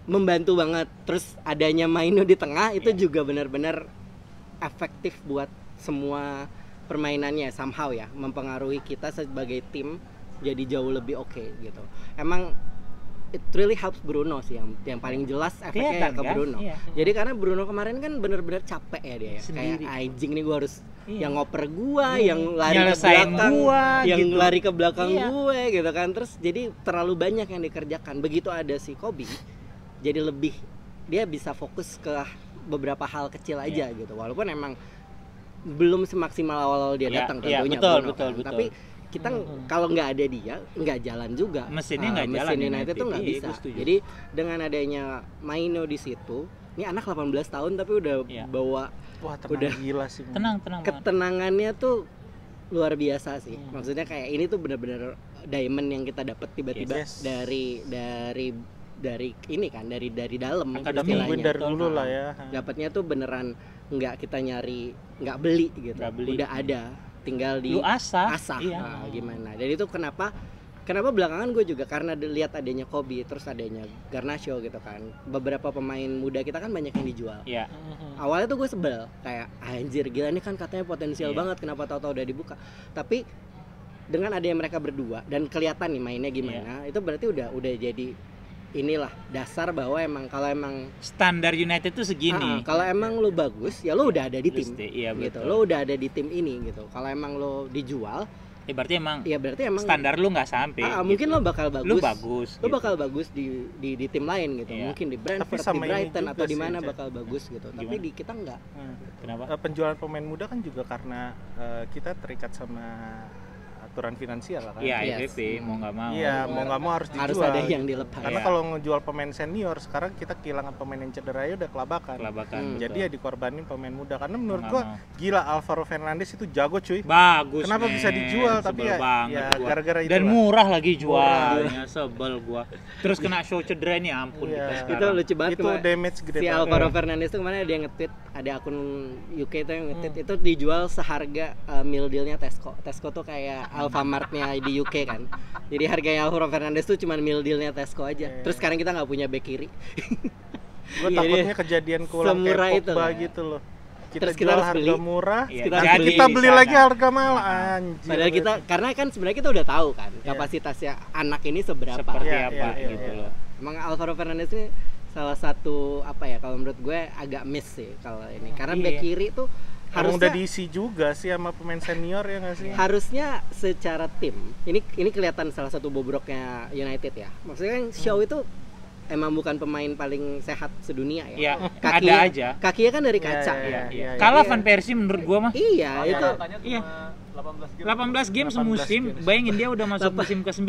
membantu banget. Terus adanya Maino di tengah itu juga benar-benar efektif buat semua permainannya somehow ya, mempengaruhi kita sebagai tim jadi jauh lebih oke gitu. Emang it really helps Bruno sih yang paling jelas efeknya Kelihatan, ke kan? Bruno. Iya. Jadi karena Bruno kemarin kan benar-benar capek ya dia ya. Sendiri. Kayak anjing nih gua harus Iya. yang ngoper gua, yang lari ke Nyelesain belakang, gua, yang gitu. lari ke belakang Iya. gue gitu kan. Terus jadi terlalu banyak yang dikerjakan. Begitu ada si Kobe, jadi lebih dia bisa fokus ke beberapa hal kecil aja gitu. Walaupun emang belum semaksimal awal-awal dia Iya, datang iya, tentunya betul, Bruno betul. Tapi kita kalau nggak ada dia nggak jalan juga. Mesinnya nggak jalan Mesin United United. tuh nggak Iya, bisa. gue setuju. Jadi dengan adanya Maino di situ, ini anak 18 tahun tapi udah Iya. bawa Wah, udah gila sih. Tenang banget. ketenangannya tuh luar biasa sih. Maksudnya kayak ini tuh benar-benar diamond yang kita dapat tiba-tiba Yes. dari ini kan dari dalam Akademi istilahnya. Win dari dulu lah ya. Dapatnya tuh beneran nggak kita nyari, nggak beli gitu. Nggak beli. Udah ada, tinggal di Lu asah. asah. Iya. Nah, gimana. Dan itu kenapa Kenapa belakangan gue juga karena lihat adanya Kobe, terus adanya Garnacho gitu kan. Beberapa pemain muda kita kan banyak yang dijual. Iya. Awalnya tuh gue sebel, kayak anjir gila ini kan katanya potensial banget, kenapa tahu-tahu udah dibuka. Tapi dengan adanya mereka berdua dan kelihatan nih mainnya gimana, itu berarti udah jadi inilah dasar bahwa emang kalau emang standar United tuh segini. Kalau emang lu bagus, ya lu udah ada di tim. Iya, gitu. Lu udah ada di tim ini gitu. Kalau emang lu dijual, berarti emang standar lu nggak sampai. Mungkin lo bakal bagus. Lu bakal bagus di tim lain gitu. Mungkin di Brentford, di Brighton atau di mana bakal bagus gitu. Tapi di kita enggak. Kenapa? Penjualan pemain muda kan juga karena kita terikat sama aturan finansial kan. Iya, IPP mau nggak mau. Iya, mau nggak mau harus dijual. Harus ada yang dilepas. Karena kalau ngejual pemain senior sekarang kita kehilangan pemain yang cedera ya udah kelabakan. Jadi ya dikorbanin pemain muda karena menurut gua gila Alvaro Fernandes itu jago cuy. Bagus. Kenapa bisa dijual tapi ya gara-gara itu. Dan murah lagi jualnya, sebel gua. Terus kena show cedera ini ampun. Itu lucu banget. Itu damage gede. Si Alvaro Fernandes tuh kemarin ada yang nge-tweet, ada akun UK itu yang nge-tweet itu dijual seharga meal dealnya Tesco. Tesco tuh kayak Alfamart-nya di UK kan. Jadi harganya Alvaro Fernandes tuh cuma meal deal-nya Tesco aja. Terus sekarang kita nggak punya back kiri. Gue takutnya kejadian keulang kayak Pogba gitu loh. Kita jual harga murah, kita beli lagi harga mahal anjir. Padahal kita karena kan sebenarnya kita udah tahu kan kapasitasnya anak ini seperti apa gitu loh. Emang Alvaro Fernandes ini salah satu kalau menurut gue agak miss sih kalau ini. Karena back kiri tuh harusnya udah diisi juga sih sama pemain senior ya nggak sih? Harusnya secara tim ini kelihatan salah satu bobroknya United ya. Maksudnya kan Shaw itu emang bukan pemain paling sehat sedunia ya. Ada aja. Kakinya kan dari kaca. Kalah Van Persie menurut gua mah. Iya, itu 18 game semusim. Bayangin dia udah masuk musim ke-9.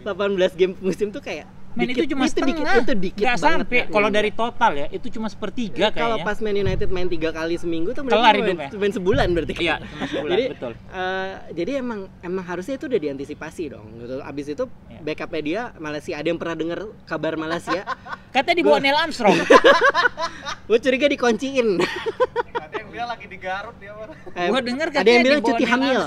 18 game musim tuh kayak itu cuma setengah, itu dikit nggak sampai. Kalau dari total ya, itu cuma sepertiga kayaknya. Kalau pas Man United main 3 kali seminggu tuh main sebulan berarti. Iya, cuma sebulan, jadi, betul. Jadi emang harusnya itu udah diantisipasi dong. Gitu. Abis itu backupnya dia Malaysia. Ada yang pernah dengar kabar Malaysia? Katanya dibawa Neil Armstrong. Gue curiga dikunciin. Ada yang bilang lagi di Garut dia. Gue dengar ada yang bilang cuti hamil.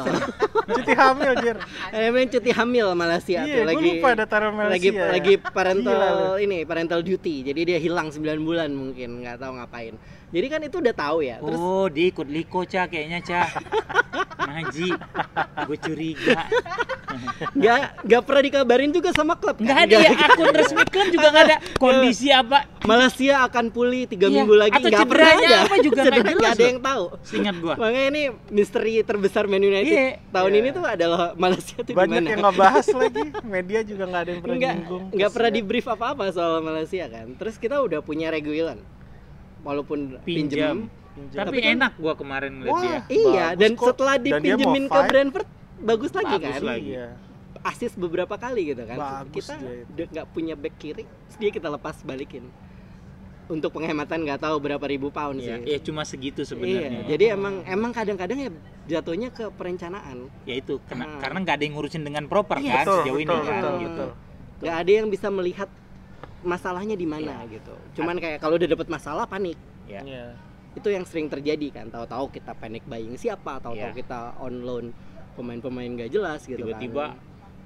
Cuti hamil, Jir. Ada yang bilang cuti hamil Malaysia tuh lagi. Gue lupa ada taruh Malaysia. Lagi parental duty. Jadi dia hilang 9 bulan mungkin, nggak tahu ngapain. Jadi kan itu udah tahu ya. Terus dia ikut Liko kayaknya Naji. Gue curiga. Nggak pernah dikabarin juga sama klub. Nggak ada ya, akun resmi klub juga nggak ada kondisi apa. Malaysia akan pulih 3 minggu lagi. Nggak pernah ada. Apa juga nggak ada yang tahu. Seingat gua. Makanya ini misteri terbesar Man United tahun ini tuh adalah Malaysia tuh banyak gimana. Yang nggak bahas lagi. Media juga nggak ada yang pernah nyinggung. Nggak pernah di brief apa-apa soal Malaysia kan. Terus kita udah punya Reguilon. Walaupun pinjam. Tapi enak gua kemarin ngeliat dia. Iya, dan setelah dipinjemin ke Brentford bagus lagi kan. Iya. Asis beberapa kali gitu kan. Bagus kita udah nggak punya back kiri, dia kita lepas balikin. Untuk penghematan nggak tahu berapa ribu pound sih. Iya, cuma segitu sebenarnya. Iya, jadi emang kadang-kadang ya jatuhnya ke perencanaan. Ya itu karena nggak ada yang ngurusin dengan proper kan sejauh ini kan. Gitu. Nggak ada yang bisa melihat masalahnya di mana gitu. Cuman kayak kalau udah dapet masalah panik. Iya. Itu yang sering terjadi kan. Tahu-tahu kita panic buying siapa, tahu-tahu kita on loan pemain-pemain nggak jelas gitu. Tiba-tiba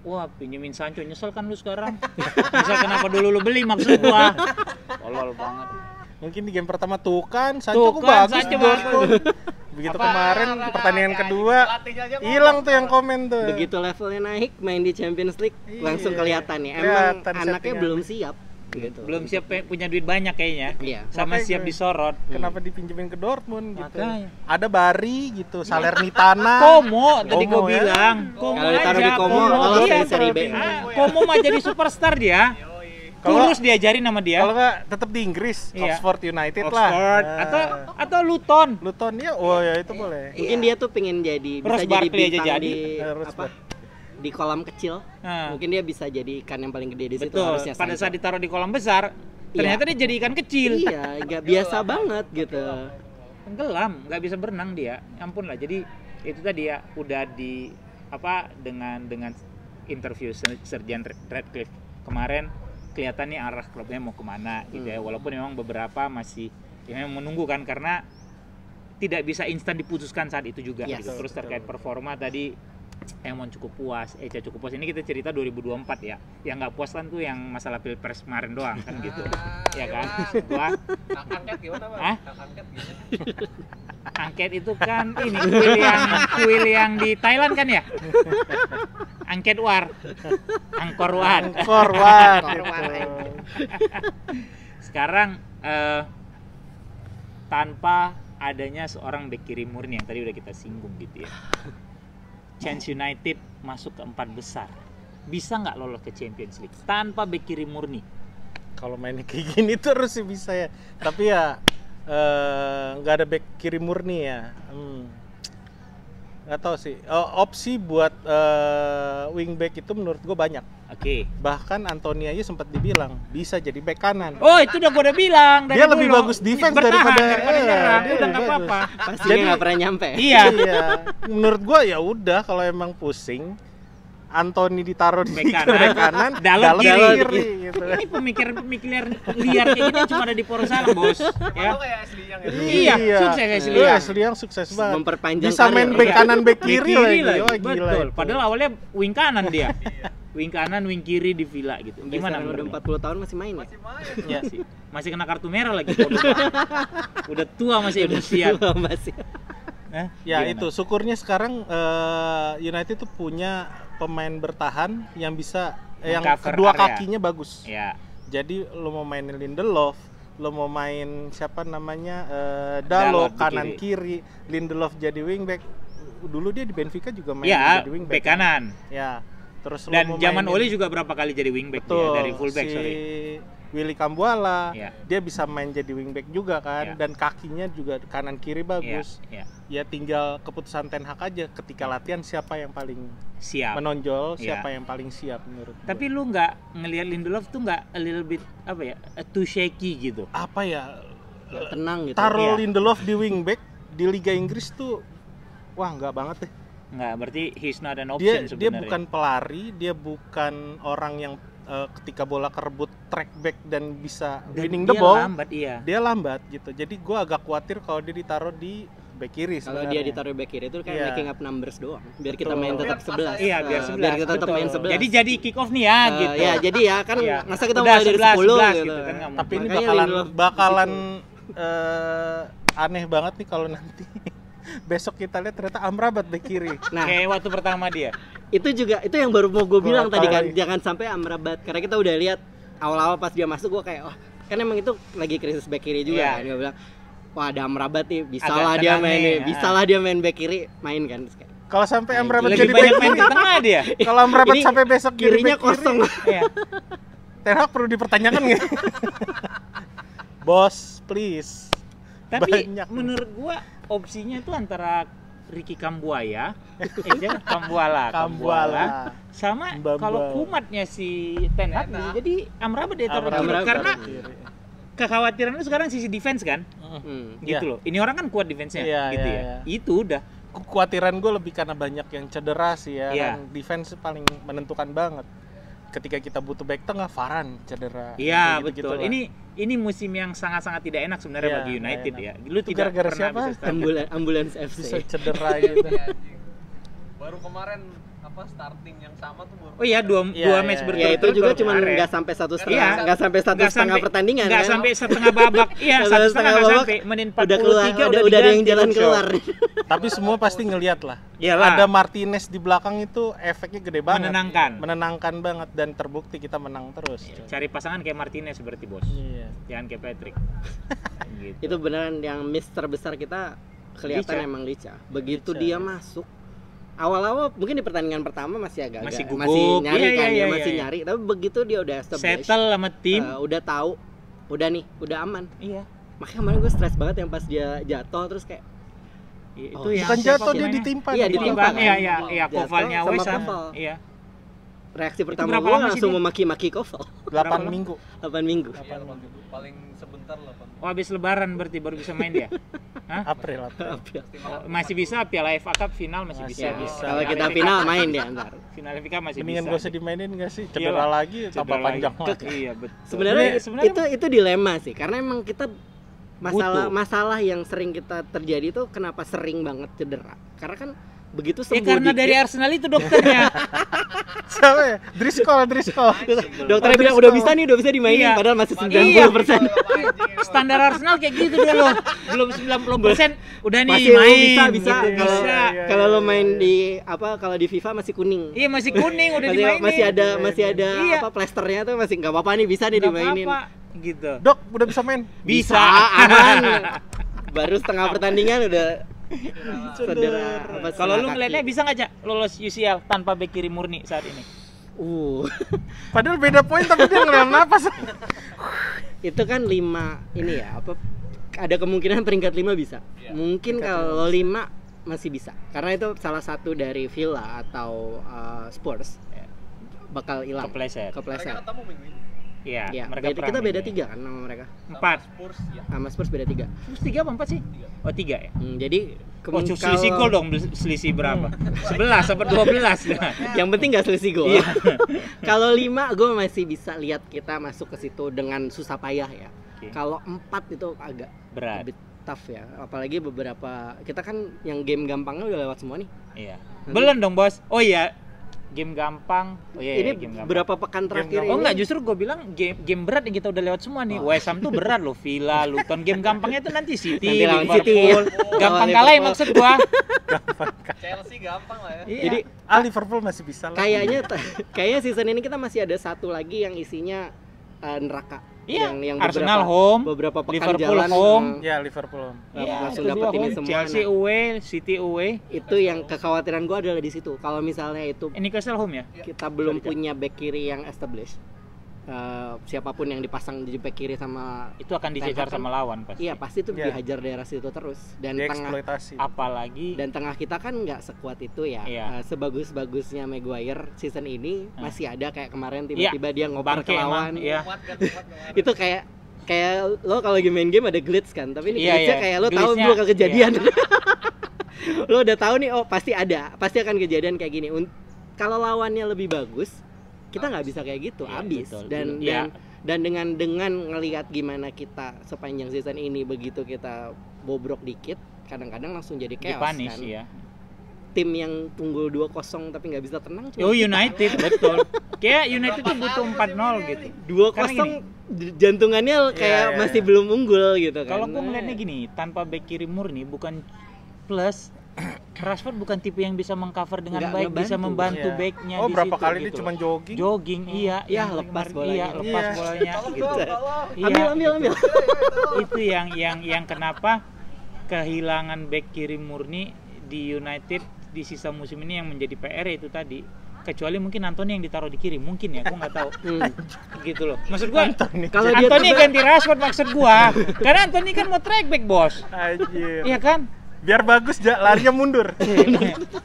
wah, pinjemin Sancho, nyesel kan lu sekarang? Nyesel kenapa dulu lu beli maksud gua? Tolol banget. Mungkin di game pertama Sancho bagus. Begitu kemarin pertandingan kedua hilang tuh yang komen tuh. Begitu levelnya naik main di Champions League langsung kelihatan nih. Emang anaknya belum siap. Gitu. Belum siap punya duit banyak kayaknya. Iya. Sama siap disorot. Kenapa dipinjemin ke Dortmund gitu? Makanya. Ada Bari gitu, Salernitana. Komo tadi gue bilang. Kalau ditaruh di Komo, kalau Seri B. Komo mah jadi superstar dia. Kurus diajarin sama dia. Kalau nggak tetap di Inggris, Oxford United lah. Atau Luton. Luton ya, ya itu boleh. Mungkin dia tuh pengen jadi bisa jadi bintang di kolam kecil. Mungkin dia bisa jadi ikan yang paling gede di situ. Betul. Pada saat ditaruh di kolam besar, ternyata dia jadi ikan kecil. Iya, nggak biasa banget gitu. Tenggelam, nggak bisa berenang dia. Ampun lah. Jadi itu tadi ya udah di dengan interview Sergeant Radcliffe kemarin kelihatan nih arah klubnya mau kemana gitu ya. Walaupun memang beberapa masih menunggu kan karena tidak bisa instan diputuskan saat itu juga gitu. Terus terkait performa tadi Emon cukup puas, Eca cukup puas. Ini kita cerita 2024 ya. Yang nggak puas kan tuh yang masalah pilpres kemarin doang kan gitu. Ya kan? Gua angket gimana, Bang? Angket gimana? Angket itu kan ini kuil yang di Thailand kan ya? Angket war. Angkor Wat. Angkor Wat. Sekarang tanpa adanya seorang bek kiri murni yang tadi udah kita singgung gitu ya. Chance United masuk ke 4 besar. Bisa nggak lolos ke Champions League tanpa bek kiri murni? Kalau mainnya kayak gini terus sih bisa ya. Tapi ya nggak ada bek kiri murni ya. Nggak tahu sih. Opsi buat wingback itu menurut gue banyak. Oke. Bahkan Anthony aja sempat dibilang bisa jadi bek kanan. Oh, itu udah gue udah bilang dari dia dulu. Lebih bagus defense daripada nyerang. dia Udah nggak apa-apa. Pastinya nggak pernah nyampe. Iya. Menurut gua ya udah kalau emang pusing Anthony ditaruh di bek kanan, dalam kiri gitu. Ini pemikir liar kayak gini cuma ada di Porsalang, Bos. Ya. Kayak Asli yang itu. Iya, sukses Asli yang sukses banget. Memperpanjang bisa main bek kanan, bek kiri lagi. Wah, gila. Betul. Padahal awalnya wing kanan dia. Wing kanan, wing kiri di Villa gitu. Gimana udah 40 tahun masih main ya? Iya sih. Masih kena kartu merah lagi. Udah tua masih emosian. Ya gimana? Itu syukurnya sekarang United tuh punya pemain bertahan yang bisa yang kedua area. Kakinya bagus. Ya. Jadi lo mau mainin Lindelof, lo mau main siapa namanya Dalot kanan kiri, Lindelof jadi wingback. Dulu dia di Benfica juga main jadi wingback. Bek kanan. Ya. Terus dan zaman Oli juga berapa kali jadi wingback ya, dari fullback Willy Cambuala, dia bisa main jadi wingback juga kan, dan kakinya juga kanan kiri bagus. Ya tinggal keputusan Ten Hag aja ketika latihan siapa yang paling siap menonjol, siapa yang paling siap menurut gue. Tapi lu nggak ngelihat Lindelof tuh nggak a little bit apa ya, too shaky gitu? Apa ya? Tenang gitu. Taruh Lindelof di wingback di Liga Inggris tuh, wah nggak banget deh. Nggak, berarti he's not an option sebenarnya. Dia bukan pelari, dia bukan orang yang ketika bola kerebut track back dan bisa winning the ball. Dia lambat gitu. Jadi gue agak khawatir kalau dia ditaruh di back kiri. Kalau dia ditaruh back kiri itu kayak making up numbers doang. Biar kita main tetap 11. Iya, biar 11. Biar kita tetap main 11. Jadi kick off nih ya gitu. Ya, jadi ya kan masa kita mulai dari 10 gitu. Kan. Tapi ini bakalan aneh banget nih kalau nanti besok kita lihat ternyata Amrabat bek kiri. Nah, kayak waktu pertama dia. Itu yang baru mau gue bilang tadi kan, jangan sampai Amrabat, karena kita udah lihat awal-awal pas dia masuk gue kayak kan emang itu lagi krisis bek kiri juga kan. Gue bilang, wah ada Amrabat nih, bisalah dia main nih, bisalah dia main bek kiri, main kan. Kalau sampai Amrabat jadi bek main di tengah dia. Kalau Amrabat sampai besok kirinya kosong. Ten Hag perlu dipertanyakan nggak? Bos, please. Tapi menurut gua opsinya tuh antara Ricky Kambuaya, Kambuala, sama kalau kumatnya si Ten Hag jadi Amrabat dia taruh kiri karena kekhawatiran lu sekarang sisi defense kan, gitu loh. Ini orang kan kuat defense-nya, gitu ya. Itu udah. Kekhawatiran gue lebih karena banyak yang cedera sih ya. Yang defense paling menentukan banget. Ketika kita butuh back tengah, Varane cedera. Iya betul. Ini musim yang sangat-sangat tidak enak sebenarnya bagi United ya. Lu itu tidak pernah siapa? Ambulans FC. Bisa cedera gitu. Baru kemarin starting yang sama tuh baru. Oh iya, dua match berturut-turut. Ya itu juga cuma nggak sampai satu setengah pertandingan. Nggak sampai setengah babak. Iya, satu setengah babak. Menit 43 udah ada yang jalan keluar. Tapi semua pasti ngelihat lah. Iyalah. Ada Martinez di belakang itu efeknya gede banget. Menenangkan banget dan terbukti kita menang terus. Cari pasangan kayak Martinez berarti, Bos. Iya. Jangan kayak Patrick. Gitu. Itu beneran yang miss terbesar kita kelihatan emang Licha. Begitu dia masuk awal-awal mungkin di pertandingan pertama masih nyari, tapi begitu dia udah settle sama tim, udah tahu, udah aman. Iya. Makanya kemarin gue stres banget yang pas dia jatuh terus kayak itu yang bukan jatuh dia ditimpa. Iya, ditimpa. Iya, Kovalnya West Ham. Iya. Reaksi pertama gue langsung memaki-maki Koval. 8 minggu. Paling sebentar 8. Oh, habis lebaran berarti baru bisa main dia? April. Masih bisa Piala FA Cup final masih bisa. Kalau kita final main dia ntar. Final FA masih mendingan bisa. Mendingan gak usah dimainin gak sih? Cedera lagi tambah panjang lagi. Iya, betul. Sebenarnya itu dilema sih, karena emang kita masalah yang sering kita terjadi itu kenapa sering banget cedera. Karena kan begitu sembuh karena dikit, dari Arsenal itu dokternya. Siapa ya? Driscoll. dokternya bilang udah bisa dimainin, padahal masih 90%. Standar Arsenal kayak gitu dulu. Belum 90% udah nih masih main. bisa. Gitu. Kalau lo main di kalau di FIFA masih kuning. Iya, masih kuning udah dimainin. Masih ada plesternya tuh masih enggak apa-apa nih, bisa nih dimainin. Apa gitu. Dok, udah bisa main? Bisa. Aman. Baru setengah pertandingan udah cedera. Kalau lu ngeliatnya bisa nggak, Cak, lolos UCL tanpa bek kiri murni saat ini? Padahal beda poin tapi dia ngeream napas. Itu kan 5 ini ya, ada kemungkinan peringkat 5 bisa. Mungkin kalau 5 masih bisa. Karena itu salah satu dari Villa atau Spurs bakal hilang. Kepleset. Mereka ketemu minggu ini. Iya, mereka kita beda 3 kan sama mereka. 4. Spurs ya. Sama Spurs beda 3. Spurs 3 apa 4 sih? Oh, 3 ya? Jadi selisih gol dong, selisih berapa? 11 sampai 12 nah. Yang penting nggak selisih gol. Kalau 5 gue masih bisa lihat kita masuk ke situ dengan susah payah ya. Kalau 4 itu agak berat, lebih tough ya. Apalagi beberapa kita kan yang game gampangnya udah lewat semua nih. Iya. Belum dong, Bos. Oh iya. Game gampang. Oh iya, ini game gampang. Berapa pekan terakhir ini? Oh enggak, justru gue bilang game berat yang kita udah lewat semua nih. West Ham tuh berat loh, Villa, Luton. Game gampangnya tuh nanti City, Liverpool. Gampang kalah ya maksud gua. Chelsea gampang lah ya. Iya. Jadi Liverpool masih bisa lah. Kayaknya season ini kita masih ada satu lagi yang isinya neraka. Iya, yang Arsenal home, beberapa pekan Liverpool jalan home. Ya, Liverpool home. Langsung dapat ini semua. Chelsea away, City away. Itu yang kekhawatiran gua adalah di situ. Kalau misalnya itu Newcastle home ya? Kita belum punya back kiri yang established. Siapapun yang dipasang di back kiri sama itu akan dicecar sama lawan pasti. Iya, pasti itu dihajar daerah situ terus dan tengah apalagi dan tengah kita kan nggak sekuat itu ya. Sebagus-bagusnya Maguire season ini masih ada kayak kemarin tiba-tiba dia ngoper ke lawan. Itu kayak lo kalau lagi main game ada glitch kan, tapi ini glitch-nya kayak lo tahu bakal kejadian. Lo udah tahu nih, oh pasti akan kejadian kayak gini. Kalau lawannya lebih bagus, kita nggak bisa kayak gitu, abis. Dan dengan ngelihat gimana kita sepanjang season ini, begitu kita bobrok dikit, kadang-kadang langsung jadi chaos Dipanis, kan. ya. Tim yang unggul 2-0 tapi nggak bisa tenang. United betul. Kayak United tuh butuh 4-0 gitu. 2-0 jantungannya kayak masih belum unggul gitu kan. Kalau gue melihatnya gini, tanpa back kiri murni bukan plus. Rashford bukan tipe yang bisa mengcover dengan baik, bisa membantu backnya. Oh, berapa kali dia cuma jogging, iya, lepas bolanya, lepas bolanya gitu. Ambil. Itu yang kenapa kehilangan back kiri murni di United di sisa musim ini yang menjadi PR itu tadi. Kecuali mungkin Anthony yang ditaruh di kiri, mungkin ya, aku nggak tahu. Gitu loh. Maksud gua kalau Anthony ganti Rashford maksud gua. Karena Anthony kan mau track back, Bos. Anjir. Iya kan? Biar bagus larinya mundur.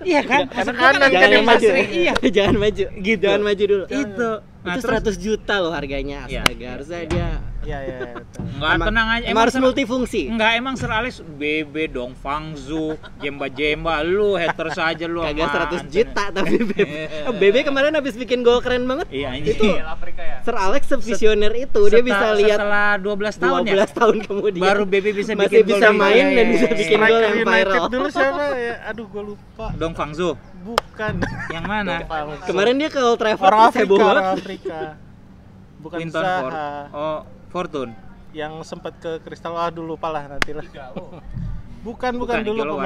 Iya kan? Karena kanan kan yang maju. Iya. Jangan maju. Gitu. Jangan maju dulu. Itu. Nah, itu 100 juta loh harganya. Astaga, harusnya dia Enggak, tenang aja. Emang harus multifungsi. Enggak, emang Sir Alex BB dong, Fangzu, Jemba lu haters aja lu. Kagak 100 juta tapi BB kemarin habis bikin gol keren banget. Iya, itu Sir Alex sevisioner itu, dia bisa lihat setelah 12 tahun 12 tahun kemudian baru BB bisa masih bikin bisa main dan bisa bikin gol yang viral. Dulu siapa ya? Aduh, gua lupa. Dong Fangzu. Bukan. Yang mana? Kemarin dia ke Old Trafford orang heboh banget. Afrika. Bukan Clinton Zaha. Oh, Fortune. Yang sempat ke Crystal, dulu lupa lah nantilah. Bukan dulu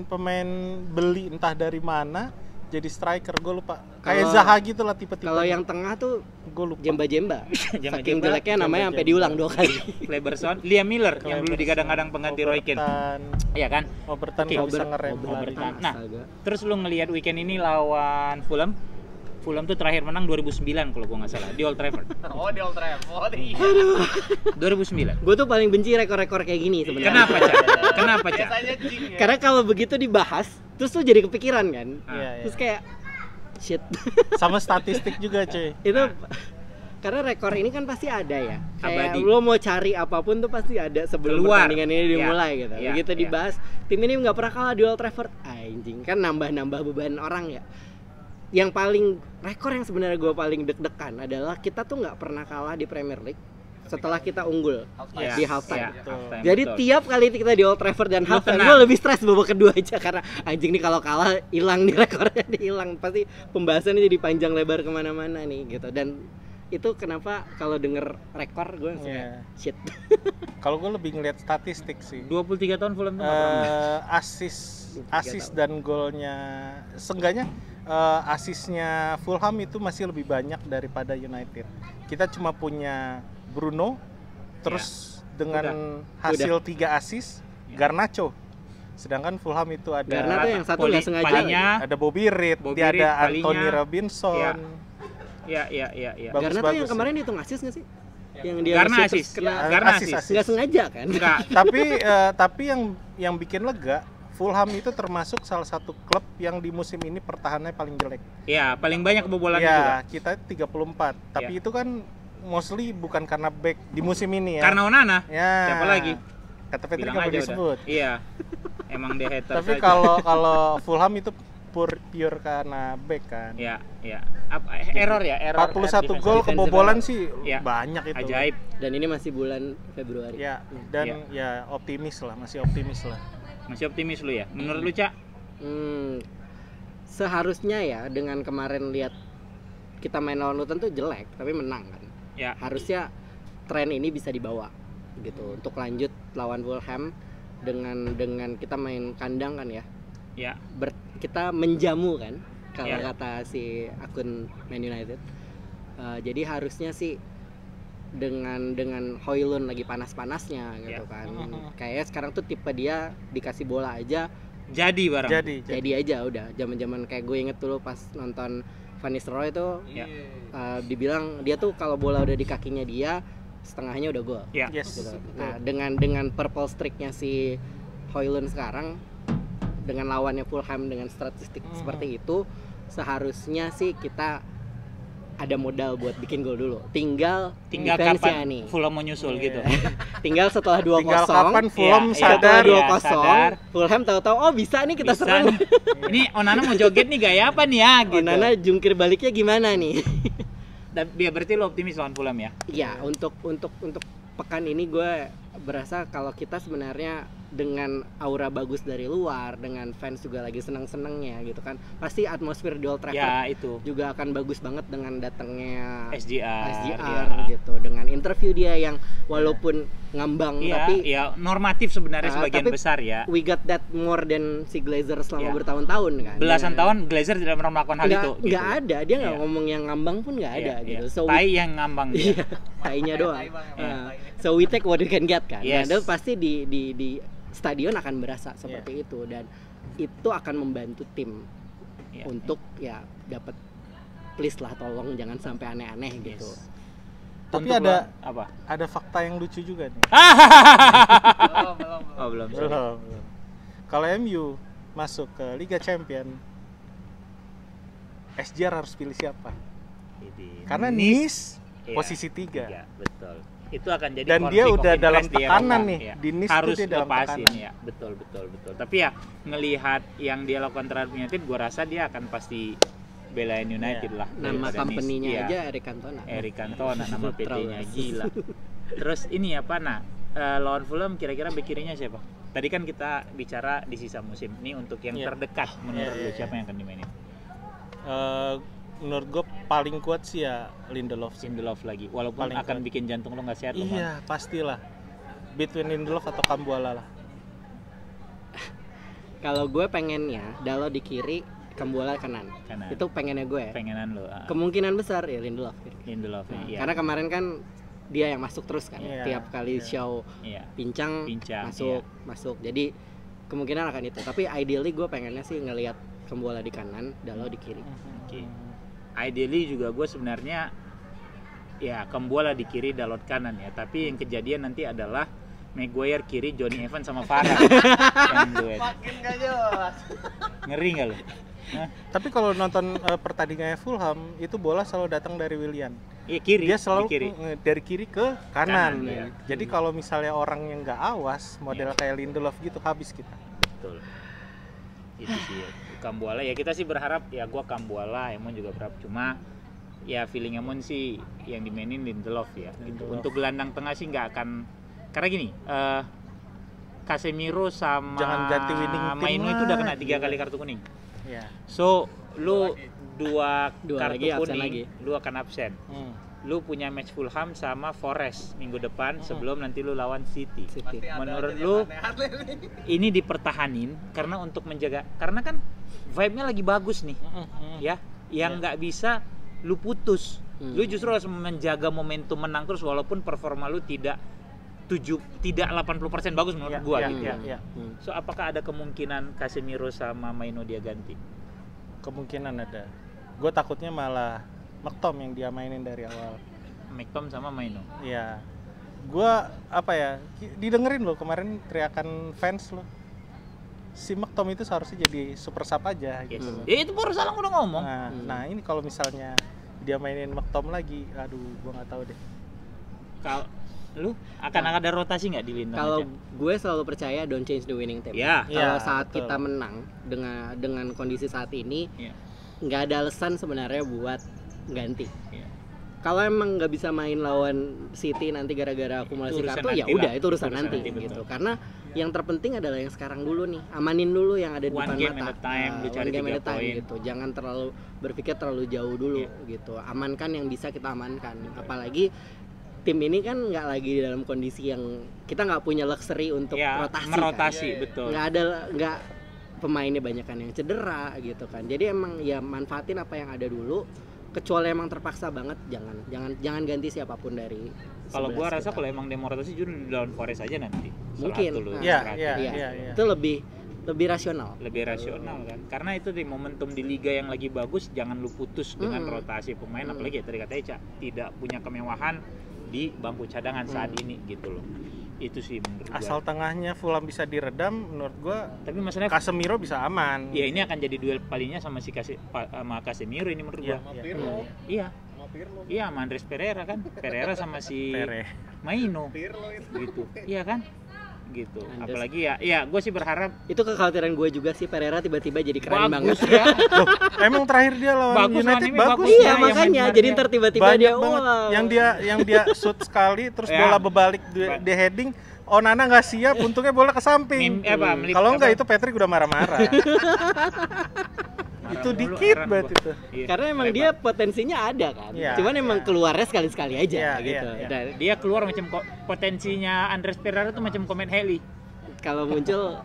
pemain beli entah dari mana jadi striker, gue lupa. Kayak Zaha gitu lah tipe-tipe. Kalau yang tengah tuh gue lupa. Jemba. Saking jeleknya namanya sampai diulang 2 kali. Cleberson, Liam Miller yang dulu digadang-gadang pengganti Roy Keane. Iya kan? Robertson nggak bisa ngerem. Nah, terus lu ngelihat weekend ini lawan Fulham. Fulham tuh terakhir menang 2009 kalau gua nggak salah di Old Trafford. Oh, di Old Trafford. Iya. 2009. Gua tuh paling benci rekor-rekor kayak gini sebenarnya. Kenapa, Cak? Karena kalau begitu dibahas, terus tuh jadi kepikiran kan. Terus kayak shit. Sama statistik juga, cuy. Itu karena rekor ini kan pasti ada ya. Kayak lo mau cari apapun tuh pasti ada sebelum pertandingan ini dimulai gitu. Begitu dibahas, tim ini nggak pernah kalah di Old Trafford. Anjing, kan nambah beban orang ya. Yang paling rekor yang sebenarnya gue paling deg-degan adalah kita tuh nggak pernah kalah di Premier League setelah kita unggul di halftime. Halftime, Jadi betul. tiap kali kita di Old Trafford dan Lu halftime, tenang. gue lebih stres babak kedua aja karena anjing nih kalau kalah hilang nih rekornya, hilang pasti pembahasannya jadi panjang lebar kemana-mana nih gitu. Dan itu kenapa kalau denger rekor gue langsung kayak, shit. Kalau gue lebih ngeliat statistik sih. 23 tahun Fulham tuh nggak pernah. Asis dan golnya seenggaknya asisnya Fulham itu masih lebih banyak daripada United. Kita cuma punya Bruno, terus dengan hasil 3 asis Garnacho. Sedangkan Fulham itu ada Garnacho yang satu nggak sengaja. Palingnya, ada Bobby Reed, Bobby dia Reed, ada palingnya. Anthony Robinson. Iya. Bagus, Garnacho bagus yang sih. kemarin itu ngasis nggak sih? Yang dia Karena nge-shoot asis, terus kena karena asis. asis. nggak sengaja kan? Enggak. tapi yang bikin lega, Fulham itu termasuk salah satu klub yang di musim ini pertahanannya paling jelek. Ya, paling banyak kebobolan juga. Ya, kita 34. Tapi itu kan mostly bukan karena back di musim ini ya. Karena Onana. Ya. Siapa lagi? Kata Patrick Bilang nggak aja boleh disebut. udah. Iya. Emang dia haters Tapi aja. kalau Fulham itu pure karena back kan. Ya. Error ya, error. 41 defense. gol kebobolan error. sih Ya. banyak itu. Ajaib. Dan ini masih bulan Februari. Ya, dan ya optimis lah, masih optimis lah. Masih optimis lu ya? Menurut lu, Cak? Seharusnya ya dengan kemarin lihat kita main lawan Luton tuh jelek tapi menang kan. Ya. Harusnya tren ini bisa dibawa gitu untuk lanjut lawan Fulham dengan kita main kandang kan ya. Ya. Kita menjamu kan kalau Ya. kata si akun Man United. Jadi harusnya sih dengan Højlund lagi panas-panasnya gitu Ya. kan. Kayaknya sekarang tuh tipe dia dikasih bola aja Jadi barang. jadi aja udah. Zaman-zaman kayak gue inget dulu pas nonton Van Nistelrooy itu Ya. dibilang dia tuh kalau bola udah di kakinya dia setengahnya udah gol. Ya. Yes. Gitu. Nah, dengan purple streaknya si Højlund sekarang dengan lawannya Fulham dengan statistik seperti itu, seharusnya sih kita ada modal buat bikin gol dulu. Tinggal defense-nya kapan nih. Fulham mau nyusul gitu. Tinggal setelah 2-0. Tinggal kapan Fulham Iya, sadar. iya. 2-0, sadar. Fulham tahu-tahu oh bisa nih kita Bisa serang. nih. Ini Onana mau joget nih gaya apa nih ya gitu. Onana jungkir baliknya gimana nih? Dan dia berarti lo optimis lawan Fulham ya? Iya, untuk pekan ini gue berasa kalau kita sebenarnya dengan aura bagus dari luar, dengan fans juga lagi seneng-senengnya gitu kan, pasti atmosfer di Old Trafford Ya, itu. juga akan bagus banget dengan datangnya SJR ya. gitu, dengan interview dia yang walaupun ngambang Iya, tapi iya, normatif sebenarnya sebagian tapi besar ya. we got that more than si Glazer selama Iya. bertahun-tahun kan. Belasan Dia- tahun Glazer tidak pernah melakukan hal itu. nggak ada, dia nggak Iya. ngomong yang ngambang pun nggak ada Iya, gitu. iya. So Tai yang ngambang dia. Iya, tainya doang. Tai, Bang, Nah, tai. so we take what we can get kan. Yes. Nah, itu pasti di stadion akan berasa seperti itu dan itu akan membantu tim Iya. untuk ya dapat please lah tolong jangan sampai aneh-aneh gitu. Tapi Untuk ada apa? ada fakta yang lucu juga nih. Belum. Oh, belum. sorry. Belum. Kalau MU masuk ke Liga Champion, SJR harus pilih siapa? Ini. Karena Nice Iya. posisi 3. Iya, betul. Itu akan jadi Dan konflik dia of udah dalam interest di tekanan Eropa. nih. Iya. Di Nice harus tuh dia dalam lepasin tekanan. ya. Betul. Tapi ya ngelihat yang dia lakukan terhadap United, gua rasa dia akan pasti belain United lah. Nama daripada company-nya Nice. Iya. aja Eric Cantona. Eric Cantona nama PT-nya Terus. gila. Terus ini apa lawan Fulham kira-kira bek kirinya siapa? Tadi kan kita bicara di sisa musim. Ini untuk yang Iya. terdekat menurut Iya, lu iya, siapa yang akan dimainin? Menurut gue paling kuat sih ya Lindelof sih. Lindelof lagi. Walaupun Paling akan kuat. bikin jantung lo nggak sehat lo, Man. Iya, pastilah. Between Lindelof atau Kambuala lah. Kalau gue pengennya Dalot di kiri, Kambuala kanan. Kanan. Itu pengennya gue. Pengenan lo. Kemungkinan besar ya Lindelof. Lindelof iya. Karena kemarin kan dia yang masuk terus kan. Iya, Tiap kali iya. show Iya. pincang masuk. Jadi kemungkinan akan itu. Tapi ideally gue pengennya sih ngelihat Kambuala di kanan, Dalot di kiri. Oke. Ideally juga gue sebenarnya ya Kambuala di kiri, Dalot kanan ya. Tapi yang kejadian nanti adalah Maguire kiri, Johnny Evans sama Farah yang duet. Makin gak jelas. Ngeri nggak lo? Tapi kalau nonton pertandingannya Fulham, itu bola selalu datang dari Willian. Iya kiri. Dia selalu di kiri. dari kiri ke kanan. Kanan, iya. Jadi kalau misalnya orang yang nggak awas, model kayak Lindelof gitu, habis kita. Betul. Itu sih. Kambuala ya kita sih berharap ya gua Kambuala, Emon juga berharap cuma ya feeling Emon sih yang dimainin Lindelof ya. Gitu. Untuk gelandang tengah sih nggak akan, karena gini, Casemiro sama jangan ganti winning Maino itu udah kena 3 kali kartu kuning. Iya. So lu dua kartu lagi, kuning, lu akan absen. Lu punya match Fulham sama Forest minggu depan sebelum nanti lu lawan City. Menurut lu ini dipertahanin karena untuk menjaga, karena kan vibe-nya lagi bagus nih, ya, yang nggak bisa lu putus. Lu justru harus menjaga momentum menang terus walaupun performa lu tidak 80% bagus menurut gua gitu. So apakah ada kemungkinan Casemiro sama Maino dia ganti? Kemungkinan ada. Gue takutnya malah McTom yang dia mainin dari awal. McTom sama Maino. Iya. Gua apa ya? Didengerin loh kemarin teriakan fans loh. Si McTom itu seharusnya jadi super sub aja gitu. Ya itu baru Salang udah ngomong. Nah, ini kalau misalnya dia mainin McTom lagi, aduh gua nggak tahu deh. Kalau lu akan ada rotasi nggak di lini? Kalau gue selalu percaya don't change the winning team. Ya. Kalau saat kita menang dengan kondisi saat ini, nggak ada alasan sebenarnya buat ganti. Kalau emang nggak bisa main lawan City nanti gara-gara akumulasi kartu, ya udah itu urusan nanti gitu. Karena yang terpenting adalah yang sekarang dulu nih, amanin dulu yang ada di depan mata. Lu cari 3 poin gitu. Jangan terlalu berpikir terlalu jauh dulu gitu. Amankan yang bisa kita amankan. Apalagi tim ini kan nggak lagi dalam kondisi yang kita nggak punya luxury untuk merotasi, kan? Betul. Nggak pemainnya banyak kan yang cedera gitu kan. Jadi emang ya manfaatin apa yang ada dulu. Kecuali emang terpaksa banget, jangan ganti siapapun dari. Kalau gua rasa kalau emang demorotasi justru di lawan Forest aja nanti. Mungkin. Iya. Itu lebih rasional. Lebih rasional kan. Karena itu di momentum di liga yang lagi bagus, jangan lu putus dengan rotasi pemain, apalagi ya tadi kata Eca, tidak punya kemewahan di bangku cadangan saat ini gitu loh. Itu sih menurut gua. Asal tengahnya Fulham bisa diredam, menurut gua. Tapi masalahnya Casemiro bisa aman. Ya ini akan jadi duel palingnya sama Casemiro ini menurut gua. Iya. Iya, sama Andres Pereira kan. Pereira sama si Maino. Gitu. Iya kan? Gitu. Apalagi ya gue sih berharap itu kekhawatiran gue juga sih, Pereira tiba-tiba jadi keren banget. Ya. Loh, emang terakhir dia lawan United bagus. Iya, makanya jadi ntar tiba-tiba dia yang dia shoot sekali terus bola berbalik di heading, Onana nggak siap, untungnya bola ke samping. Kalau nggak itu Patrick udah marah-marah. Itu dikit banget itu. Karena emang dia potensinya ada kan. Cuman emang keluarnya sekali-sekali aja gitu. Dia keluar macam potensinya Andres Pereira tuh macam Comet Heli. Kalau muncul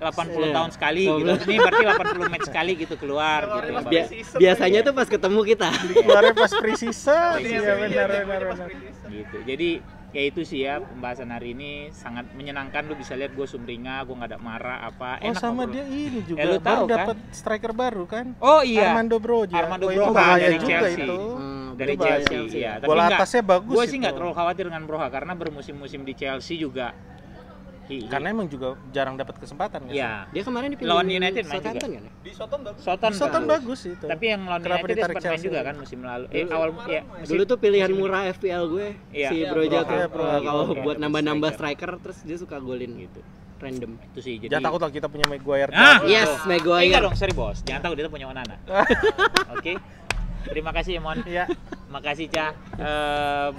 80 tahun sekali gitu. Ini berarti 80 match sekali gitu keluar gitu. Biasanya tuh pas ketemu kita. Keluarnya pas pre-season. Iya benar. Gitu. Jadi ya itu sih ya pembahasan hari ini sangat menyenangkan. Lu bisa lihat gue sumringah, gue nggak ada marah apa. Enak sama dia ini juga lu baru kan? dapat striker baru kan? Oh iya. Armando Broja dari Chelsea. Itu. Dari Chelsea ya. Tapi bola atasnya bagus. Gue sih nggak terlalu khawatir dengan Broja karena bermusim-musim di Chelsea juga. Karena emang juga jarang dapat kesempatan kan? Iya. Dia kemarin dipilih lawan United main juga. Kan? Di Southampton Southampton bagus itu. Tapi yang lawan United dia sempat main juga kan musim lalu. Dulu tuh pilihan murah FPL gue si Broja tuh. Kalau buat nambah-nambah striker terus dia suka golin gitu. Random. Itu sih. Jadi jangan takut lah kita punya Maguire. Yes, Maguire. Enggak dong, sorry bos. Jangan takut, kita punya Onana. Oke. Terima kasih Emon. Iya. Makasih Ca.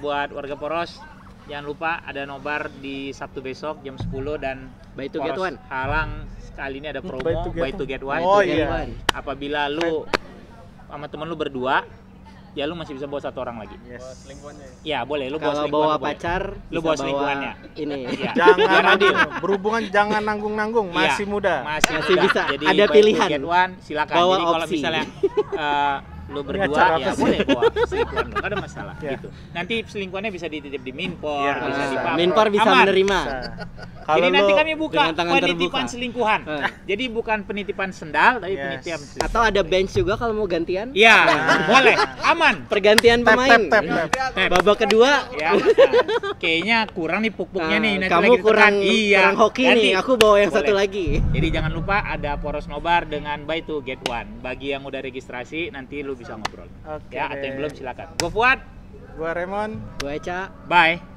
Buat warga Poros, jangan lupa ada nobar di Sabtu besok jam 10 dan Buy to get one. Halang kali ini ada promo Buy to get one. Oh iya. Apabila lu sama temen lu berdua, ya lu masih bisa bawa 1 orang lagi. Yes. Ya boleh, lu kalau bawa pacar, lu bawa selingkuhannya. Ini. Ya. Jangan adil. Berhubungan jangan nanggung-nanggung, masih muda. Masih bisa. Jadi ada pilihan. Get one, silakan. Bawa jadi kalau opsi. misalnya lu berdua ya boleh bawa selingkuhan lu, gak ada masalah gitu. Nanti selingkuhannya bisa dititip di Minpor, bisa di Papro. Minpor bisa menerima. Jadi nanti kami buka terbuka. penitipan selingkuhan. Jadi bukan penitipan sendal, tapi penitipan selingkuhan. Atau ada bench juga kalau mau gantian? Iya, boleh, aman. Pergantian pemain. Babak kedua. Ya, kayaknya kurang nih puk-puknya nih. Nanti kamu lagi kurang hoki ganti. nih. Aku bawa yang Boleh. satu lagi. Jadi jangan lupa ada Poros Nobar dengan Buy to Get One. Bagi yang udah registrasi nanti lu bisa ngobrol. Oke. Ya, atau yang belum silakan. Gua Fuad. Gua Raymond. Gue Eca. Bye.